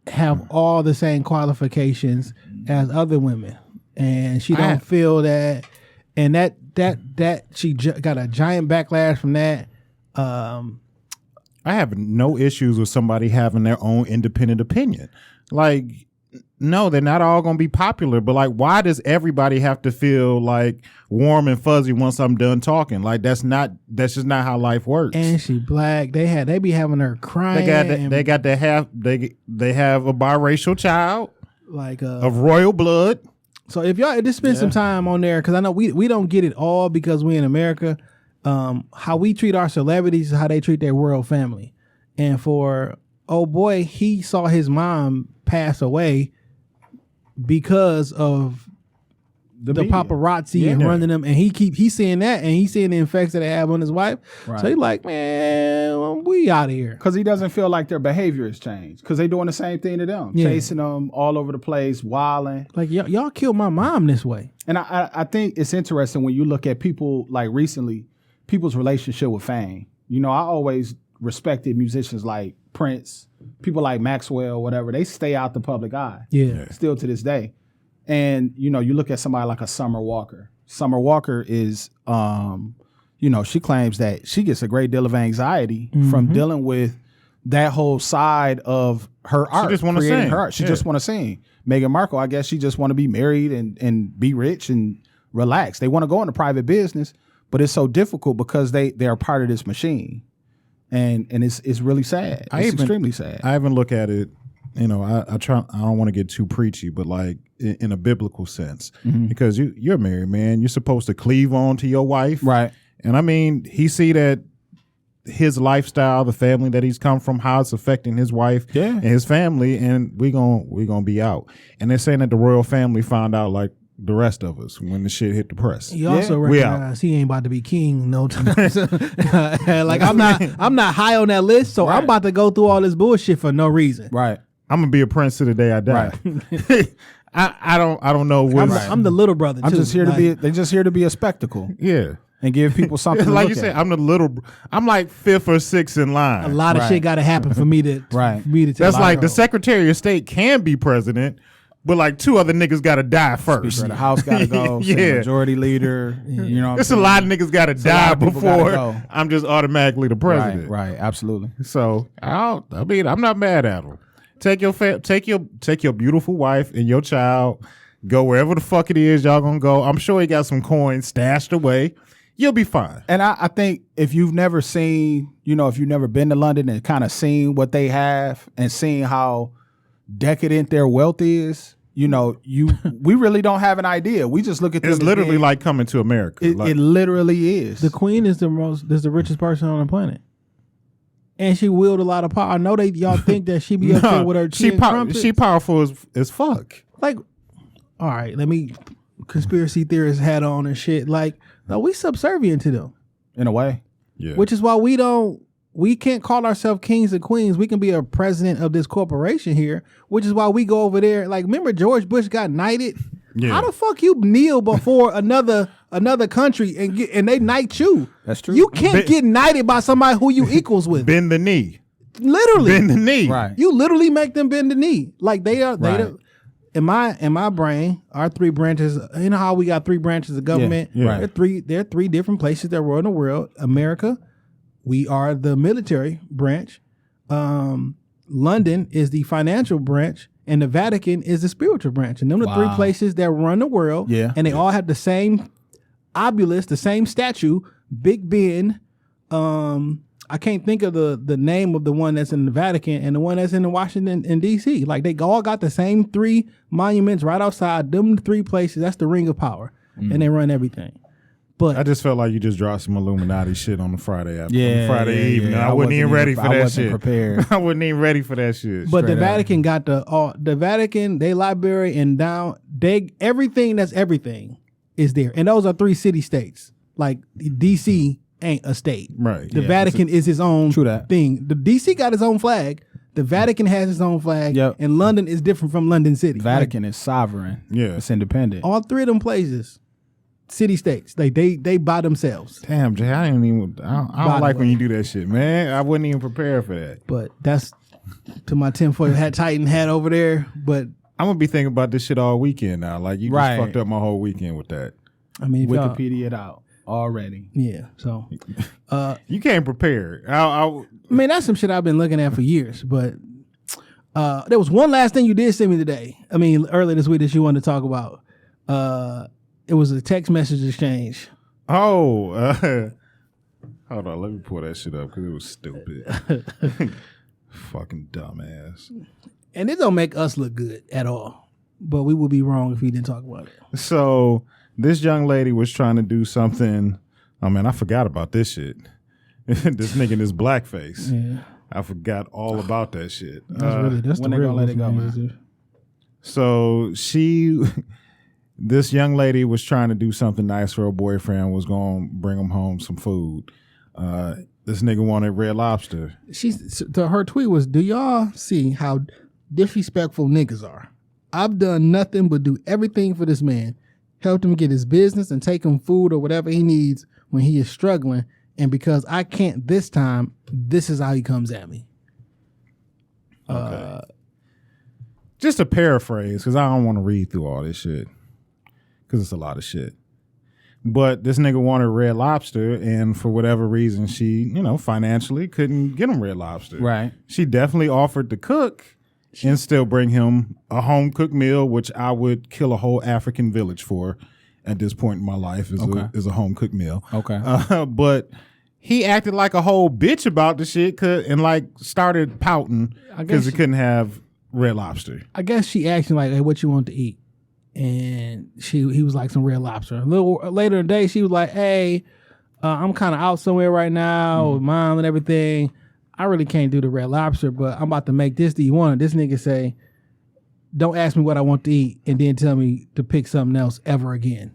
have all the same qualifications as other women, and she don't feel that, and that she got a giant backlash from that. I have no issues with somebody having their own independent opinion. Like, no, they're not all going to be popular, but like, why does everybody have to feel like warm and fuzzy once I'm done talking? Like, that's just not how life works. And she black. They be having her crying. They have a biracial child, like of royal blood. So if y'all just spend some time on there, because I know we don't get it all because we in America. How we treat our celebrities is how they treat their world family. And for boy, he saw his mom pass away because of the paparazzi and running them, and he's seeing that, and he's seeing the effects that they have on his wife. Right. So he's like, man, we out of here, because he doesn't feel like their behavior has changed, because they doing the same thing to them, chasing them all over the place, wilding. Like y'all killed my mom this way. And I think it's interesting when you look at people like recently, people's relationship with fame. You know, I always respected musicians like Prince, people like Maxwell, whatever. They stay out the public eye. Yeah. Still to this day. And, you know, you look at somebody like a Summer Walker. Summer Walker is, you know, she claims that she gets a great deal of anxiety from dealing with that whole side of her art. She just want to sing. Her art. She just want to sing. Meghan Markle, I guess she just want to be married and be rich and relax. They want to go into private business, but it's so difficult because they are part of this machine. And it's really sad. It's extremely sad. I even look at it, you know, I don't want to get too preachy, but like in a biblical sense, because you're a married man, you're supposed to cleave on to your wife. Right. And I mean, he see that his lifestyle, the family that he's come from, how it's affecting his wife and his family, and we gonna be out. And they're saying that the royal family found out like the rest of us when the shit hit the press. You also recognize he ain't about to be king no time. Like I'm not high on that list, so I'm about to go through all this bullshit for no reason. Right. I'm gonna be a prince to the day I die. Right. I don't know what I'm the little brother too. I'm just here to be they're just here to be a spectacle. Yeah. And give people something like to you look said, at. I'm like fifth or sixth in line. A lot of shit gotta happen for me to That's like the Secretary of State can be president, but like two other niggas gotta die first. Speaker of the House gotta go. Majority leader. You know, there's a lot of niggas gotta die before I'm just automatically the president. Right. Absolutely. So I'm not mad at him. Take your beautiful wife and your child. Go wherever the fuck it is y'all gonna go. I'm sure he got some coins stashed away. You'll be fine. And I think if you've never seen, you know, if you've never been to London and kind of seen what they have and seen how decadent their wealth is, you know, we really don't have an idea. We just look at it's literally like coming to America. It literally is. The queen is the richest person on the planet. And she wield a lot of power. I know y'all think that she be up there with her she powerful as fuck. Like, all right, let me conspiracy theorist hat on and shit. Like, no, we subservient to them. In a way. Yeah. Which is why we can't call ourselves kings and queens. We can be a president of this corporation here, which is why we go over there. Like, remember George Bush got knighted? Yeah. How the fuck you kneel before another country and they knight you? That's true. You can't get knighted by somebody who you equals with. Bend the knee. Literally. Bend the knee. Right. You literally make them bend the knee. Like they are in my brain, our three branches, you know how we got three branches of government? Yeah. Right. There are three different places that run the world. America, we are the military branch. London is the financial branch, and the Vatican is the spiritual branch. And them are the three places that run the world. Yeah. And they all have the same obelisk, the same statue, Big Ben. I can't think of the name of the one that's in the Vatican and the one that's in Washington and D.C. Like they all got the same three monuments right outside them three places. That's the ring of power, and they run everything. But I just felt like you just dropped some Illuminati shit on the Friday evening. Yeah. I wasn't even ready for that shit. Prepared. I wasn't even ready for that shit. But the Vatican got the Vatican, they library and down everything that's everything is there, and those are three city states. Like D.C. ain't a state. Right. The Vatican is his own thing. The DC got his own flag. The Vatican has its own flag. Yep. And London is different from London City. Vatican is sovereign. Yeah. It's independent. All three of them places. city states. Like they by themselves. Damn, Jay, I don't By like the when way. you do that shit, man. I wasn't even prepared for that. But that's to my tinfoil hat Titan hat over there. But I'm gonna be thinking about this shit all weekend now. Like you just Right. fucked up my whole weekend with that. I mean, if y'all- Wikipedia it out already. yeah. So You can't prepare. I mean, that's some shit I've been looking at for years. But there was one last thing you did send me today. I mean, earlier this week that you wanted to talk about. It was a text message exchange. hold on, let me pull that shit up because it was stupid. Fucking dumbass. And it don't make us look good at all. But we would be wrong if we didn't talk about it. So this young lady was trying to do something. Oh man, I forgot about this shit. This nigga in his blackface. Yeah. I forgot all about that shit. That's when the they real gonna let it go, man. So this young lady was trying to do something nice for her boyfriend, was going to bring him home some food. This nigga wanted Red Lobster. Her tweet was, do y'all see how disrespectful niggas are? I've done nothing but do everything for this man. Helped him get his business and take him food or whatever he needs when he is struggling. And because I can't this time, this is how he comes at me. Okay. Just to paraphrase, because I don't want to read through all this shit, because it's a lot of shit. But this nigga wanted Red Lobster, and for whatever reason, she, financially couldn't get him Red Lobster. Right. She definitely offered to cook and still bring him a home cooked meal, which I would kill a whole African village for at this point in my life is a home cooked meal. Okay. But he acted like a whole bitch about the shit and started pouting because he couldn't have Red Lobster. I guess she asked him like, hey, what you want to eat? And he was like, some Red Lobster. A little later in the day, she was like, hey, I'm kind of out somewhere right now with mom and everything. I really can't do the Red Lobster, but I'm about to make this. Do you want it? This nigga say, don't ask me what I want to eat and then tell me to pick something else ever again.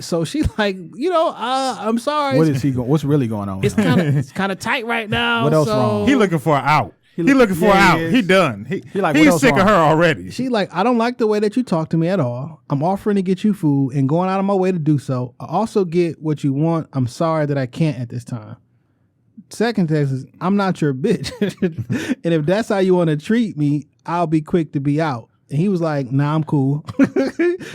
So she like, I'm sorry. What's really going on? It's kind of tight right now. What else wrong? He looking for an out. He looking for an out. He done. He like, what he's else sick wrong? of her already. She like, I don't like the way that you talk to me at all. I'm offering to get you food and going out of my way to do so. I also get what you want. I'm sorry that I can't at this time. Second text is, I'm not your bitch. And if that's how you want to treat me, I'll be quick to be out. And he was like, nah, I'm cool.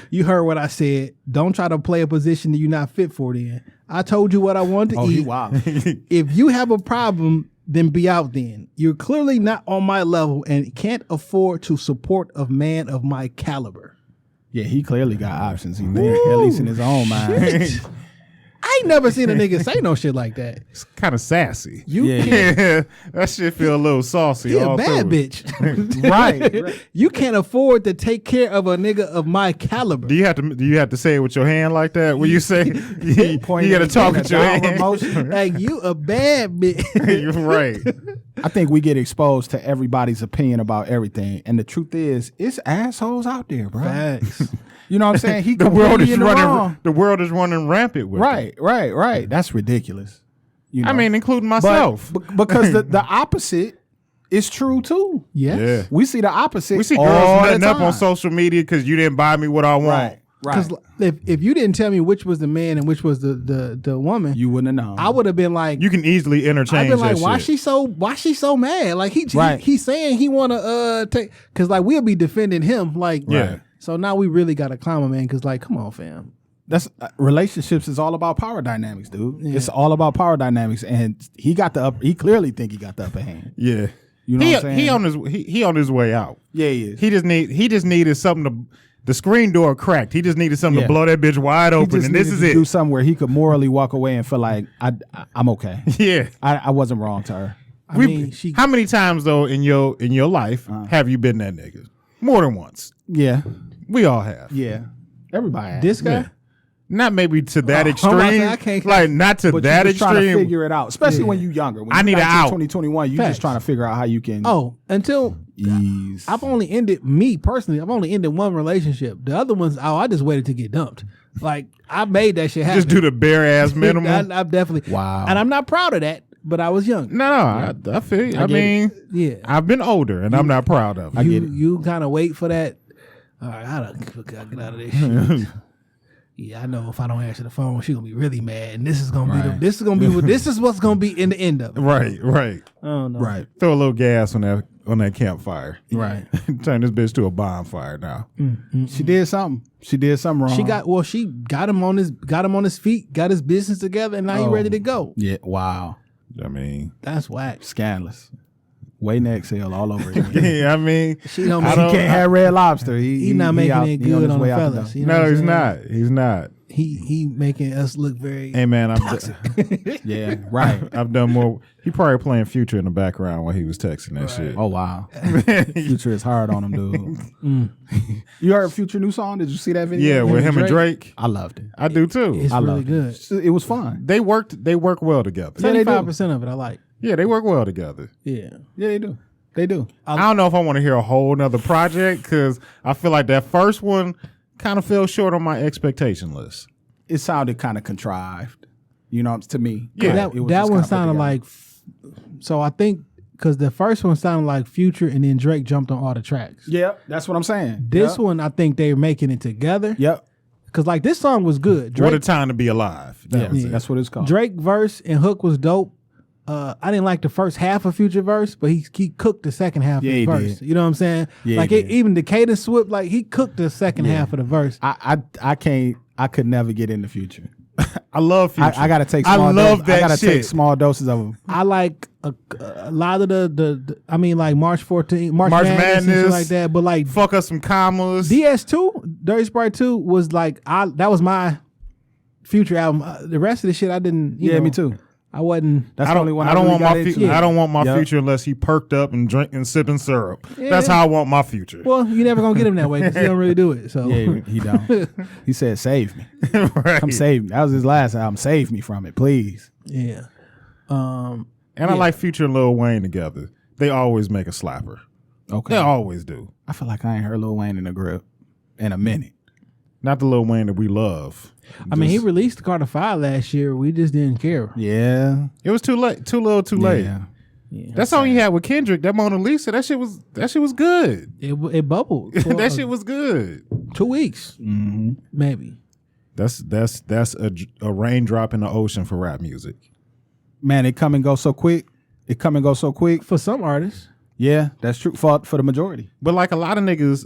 You heard what I said. Don't try to play a position that you're not fit for then. I told you what I wanted to eat. He wild. If you have a problem, then be out then. You're clearly not on my level and can't afford to support a man of my caliber. Yeah, he clearly got options. He there, at least in his own mind. I ain't never seen a nigga say no shit like that. It's kind of sassy. You Yeah. can't. Yeah, that shit feel a little saucy. He a all bad through it. bitch. right. You can't afford to take care of a nigga of my caliber. Do you have to say it with your hand like that? When you say you got to talk with your hand. Like, you a bad bitch. You're right. I think we get exposed to everybody's opinion about everything, and the truth is, it's assholes out there, bro. Facts. You know what I'm saying? He The world is completely in the running. wrong. The world is running rampant with it. Right. That's ridiculous. You know? I mean, including But- myself. because the opposite is true too. Yes. Yeah. We see the opposite. We see all girls the nutting up on time. social media because you didn't buy me what I want. Right. Because if you didn't tell me which was the man and which was the woman, You wouldn't have known. I would have been like, You can easily interchange I've been like, that why shit. she so mad? Like he's saying he want to take, because like we'll be defending him like Yeah. So now we really got to climb him, man. Because like, come on, fam. That's relationships is all about power dynamics, dude. It's all about power dynamics, and he clearly think he got the upper hand. Yeah. You know what I'm saying? He on his way out. Yeah, he is. He just needed something to. The screen door cracked. He just needed something Yeah. to blow that bitch wide He open, just and this needed is to it. do something where he could morally walk away and feel like I'm okay. Yeah. I wasn't wrong to her. I mean, How many times though in your life have you been that nigga? More than once. Yeah, We all have. yeah. Everybody. has. this guy. Yeah. Not maybe to that Oh, extreme. I'm about to say, I can't- like not to But that you just trying to extreme. figure it out, especially when you're younger. When I you're need an 19, out. 2021, you Facts. just trying to figure out how you can Until ease. I've only ended I've only ended one relationship. The other ones, I just waited to get dumped. Like I made that shit happen. Just do the bare ass minimum. I'm definitely Wow. and I'm not proud of that. But I was young. No, I feel you. I get mean, Yeah. I've been older, and I'm not proud of it. You kind of wait for that. All right, I gotta get out of this shit. yeah, I know if I don't answer the phone, she gonna be really mad, and this is gonna be this is what's gonna be in the end of it. Right. I don't know. Right. Throw a little gas on that campfire. Right. Turn this bitch to a bonfire now. She did something. She did something wrong. She got him on his feet, got his business together, and now he ready to go. Yeah. Wow. I mean, That's whack. Scandalous. Waiting to exhale all over again. yeah, I mean, She don't He make can't have Red Lobster. he not making out- it he good his on the way out fellas. door. You know no, what I'm he's saying? not. He's not. He making us look very Hey man, toxic. Yeah. Right. I've done more. He probably playing Future in the background while he was texting that shit. Oh wow. Future is hard on him, dude. You heard Future new song? Did you see that video? Yeah, with him and Drake. I loved it. I do too. It's I really loved good. it. It was fun. They work well together. Yeah, they do. 75% of it I like. Yeah, they work well together. Yeah. Yeah, they do. They do. I don't know if I want to hear a whole nother project because I feel like that first one kind of fell short on my expectation list. It sounded kind of contrived, you know, to me. Yeah. That It was that just one kinda put sounded together. like so I think because the first one sounded like Future and then Drake jumped on all the tracks. Yep, that's what I'm saying. This Yep. one I think they're making it together. Yep. Because like this song was good. What a Drake, time to be alive. That was it. That's what it's called. Drake verse and hook was dope. I didn't like the first half of Future verse, but he cooked the second half Yeah, of he the verse. did. You know what I'm saying? Yeah, like he did. even the cadence swip, like he cooked the second half of the verse. I could never get in the Future. I love Future. I gotta take. I Small love doses. that I gotta shit. take small doses of them. I like a lot of the I mean like March 14th, March March Madness and shit Madness. like that. But like Fuck us some commas. DS2, Dirty Sprite 2 was like that was my Future album. The rest of the shit I didn't. You know, Me too. I wasn't. That's I the only don't, one I don't really want got my into. I don't want my Yep. Future unless he perked up and drinking sipping syrup. Yeah. That's how I want my Future. Well, you never gonna get him that way because he don't really do it. So Yeah, he don't. He said, "Save me, right. come save me." That was his last album. Save me from it, please. yeah. And I like Future and Lil Wayne together. They always make a slapper. Okay. They always do. I feel like I ain't heard Lil Wayne in the grip in a minute. Not the Lil Wayne that we love. I mean, he Just- released Carter 5 last year. We just didn't care. Yeah. It was too late. Too little, too late. Yeah. That song he had with Kendrick, that Mona Lisa, that shit was good. It bubbled. For, that shit was good. 2 weeks, maybe. That's a raindrop in the ocean for rap music. Man, it come and go so quick. It come and go so quick. For some artists, Yeah, that's true. For the majority. But like a lot of niggas,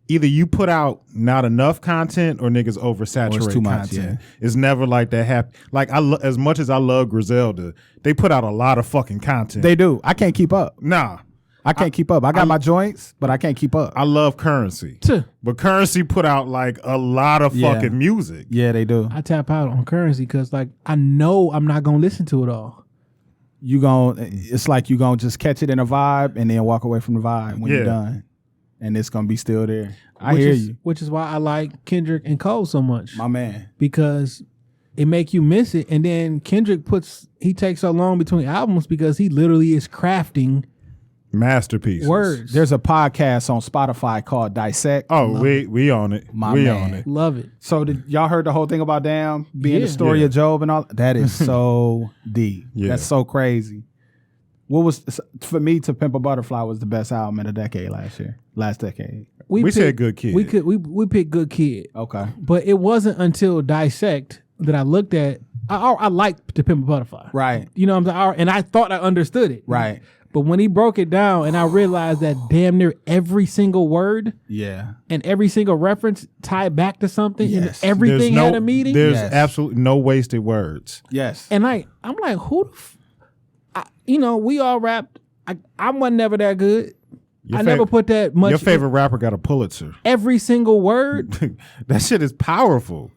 either you put out not enough content or niggas oversaturate too much, content. It's never like that happen. Like as much as I love Griselda, they put out a lot of fucking content. They do. I can't keep up. Nah. I can't keep up. I got my joints, but I can't keep up. I love Currency. Tuh. But Currency put out like a lot of Yeah. fucking music. Yeah, they do. I tap out on Currency because like I know I'm not gonna listen to it all. It's like you gonna just catch it in a vibe and then walk away from the vibe when you're Yeah. done, and it's gonna be still there. I hear you, Which is why I like Kendrick and Cole so much my man. because it make you miss it. And then Kendrick he takes so long between albums because he literally is crafting Masterpieces. words. There's a podcast on Spotify called Dissect. Oh, we on it. My we man. on it. Love it. So did y'all heard the whole thing about Damn being Yeah. the story Yeah. of Job and all? That is so deep. Yeah. That's so crazy. What was for me to Pimp a Butterfly was the best album in the decade last decade. We said Good Kid. We picked Good Kid. Okay. But it wasn't until Dissect that I looked at. I liked To Pimp a Butterfly. Right. You know what I'm saying? And I thought I understood it. Right. But when he broke it down and I realized that damn near every single word Yeah. and every single reference tied back to something Yes. and everything had a meaning. There's Yes. absolutely no wasted words. Yes. And I'm like, who we all rapped. I wasn't never that good. Your I never put that much. Your favorite rapper got a Pulitzer. Every single word. That shit is powerful.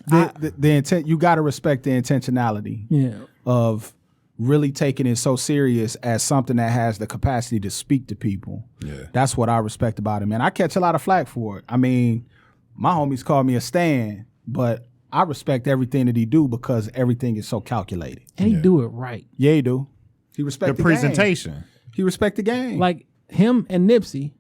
The intent, you got to respect the intentionality Yeah. of really taking it so serious as something that has the capacity to speak to people. Yeah. That's what I respect about it, man. I catch a lot of flack for it. I mean, my homies call me a stan, but I respect everything that he do because everything is so calculated. And he do it right. Yeah, he do. He respect The the game. presentation. He respect the game. Like him and Nipsey,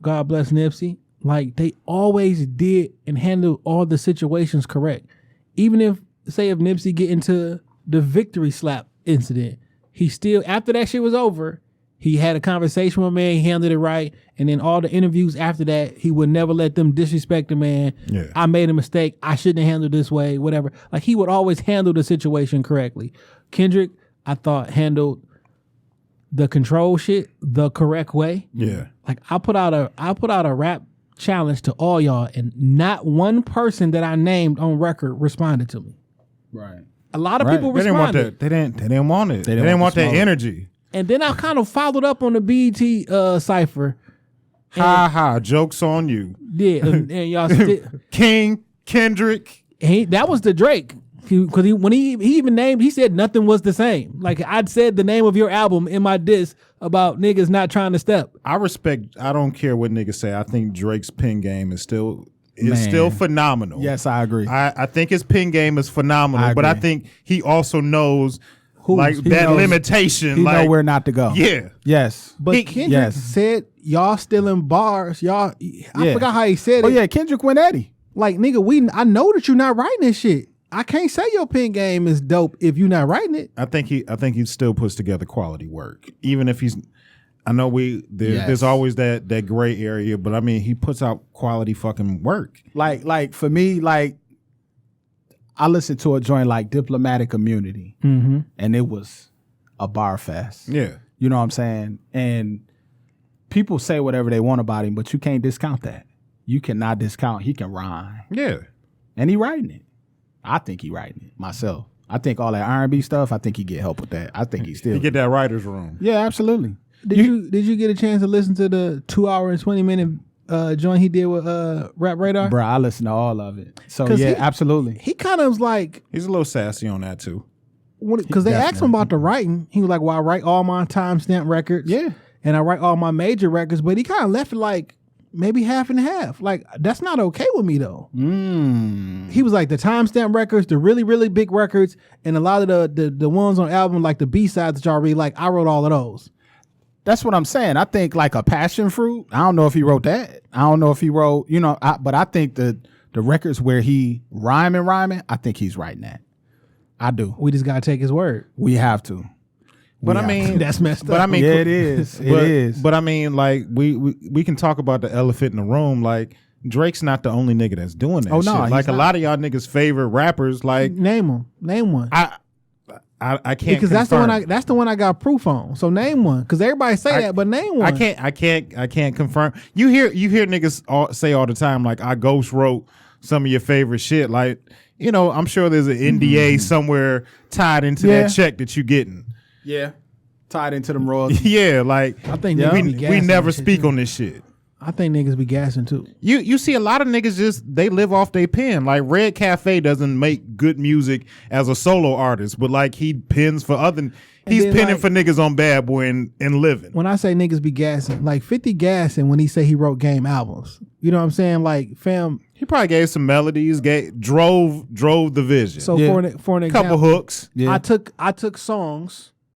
God bless Nipsey, like they always did and handled all the situations correct. Even if Nipsey get into the victory slap incident, he still, after that shit was over, He had a conversation with man, he handled it right, and then all the interviews after that, he would never let them disrespect the man. Yeah. I made a mistake. I shouldn't have handled this way, whatever. Like, he would always handle the situation correctly. Kendrick, I thought, handled the control shit the correct way. Yeah. Like, I put out a rap challenge to all y'all, and not one person that I named on record responded to me. Right. A lot of people They didn't want responded. that. They didn't want it. They didn't want the that smoke. energy. And then I kind of followed up on the BET cipher. Ha ha. Jokes on you. Yeah, and y'all King, Kendrick. that was the Drake. Because when he even named, he said nothing was the same. Like, I'd said the name of your album in my diss about niggas not trying to step. I don't care what niggas say. I think Drake's pen game is still Man. phenomenal. Yes, I agree. I think his pen game is phenomenal, but I agree. think he also knows He that knows- limitation. He like, know where not to go. Yeah. Yes. But Kendrick yes. said, y'all stealing bars. Y'all, I Yeah. forgot how he said it. Oh yeah, Kendrick went Eddie. Like, nigga, I know that you're not writing this shit. I can't say your pen game is dope if you're not writing it. I think he still puts together quality work, even if he's. I know there's always that gray area, but I mean he puts out quality fucking work. Like for me, like I listened to a joint like Diplomatic Immunity, and it was a bar fest. Yeah, You know what I'm saying? And people say whatever they want about him, but you can't discount that. You cannot discount he can rhyme, yeah. and he writing it. I think he writing it myself. I think all that R&B stuff, I think he get help with that. I think he still You get that writer's room. Yeah, absolutely. Did you get a chance to listen to the 2 hour and 20 minute joint he did with Rap Radar? Bro, I listen to all of it. So 'Cause yeah, he- absolutely. He kind of was like, He's a little sassy on that too. because they asked him about the writing, he was like, well, I write all my timestamp records. Yeah. And I write all my major records, but he kind of left it like maybe half and half. Like, that's not okay with me though. He was like, the timestamp records, the really, really big records, and a lot of the ones on the album, like the B-sides that y'all really like, I wrote all of those. That's what I'm saying. I think like a Passion Fruit. I don't know if he wrote that. I don't know if he wrote, but I think the records where he rhyming, I think he's writing that. I do. We just gotta take his word. We have to. But I mean, That's messed up. But I mean, Yeah, it is. It is. But I mean, like we can talk about the elephant in the room. Like Drake's not the only nigga that's doing that. Oh, no, shit. he's Like a not. lot of y'all niggas' favorite rappers. Like Name them. Name one. I can't Because that's confirm. the one I got proof on. So name one. Because everybody say that, but name one. I can't confirm. You hear niggas say all the time like I ghost wrote some of your favorite shit. Like I'm sure there's an NDA somewhere tied into Yeah. that check that you getting. Yeah. Tied into them royalties. Yeah, like I think Yeah. niggas be we gassing never this shit, speak too. on this shit. I think niggas be gassing too. You see a lot of niggas just they live off their pen. Like Red Cafe doesn't make good music as a solo artist, but like he pens for other. He's then, penning like- for niggas on Bad Boy and Living. When I say niggas be gassing, like 50 gassing when he say he wrote Game albums. You know what I'm saying? Like, fam. He probably gave some melodies, drove the vision. So Yeah. for an couple example, hooks. Yeah. I took songs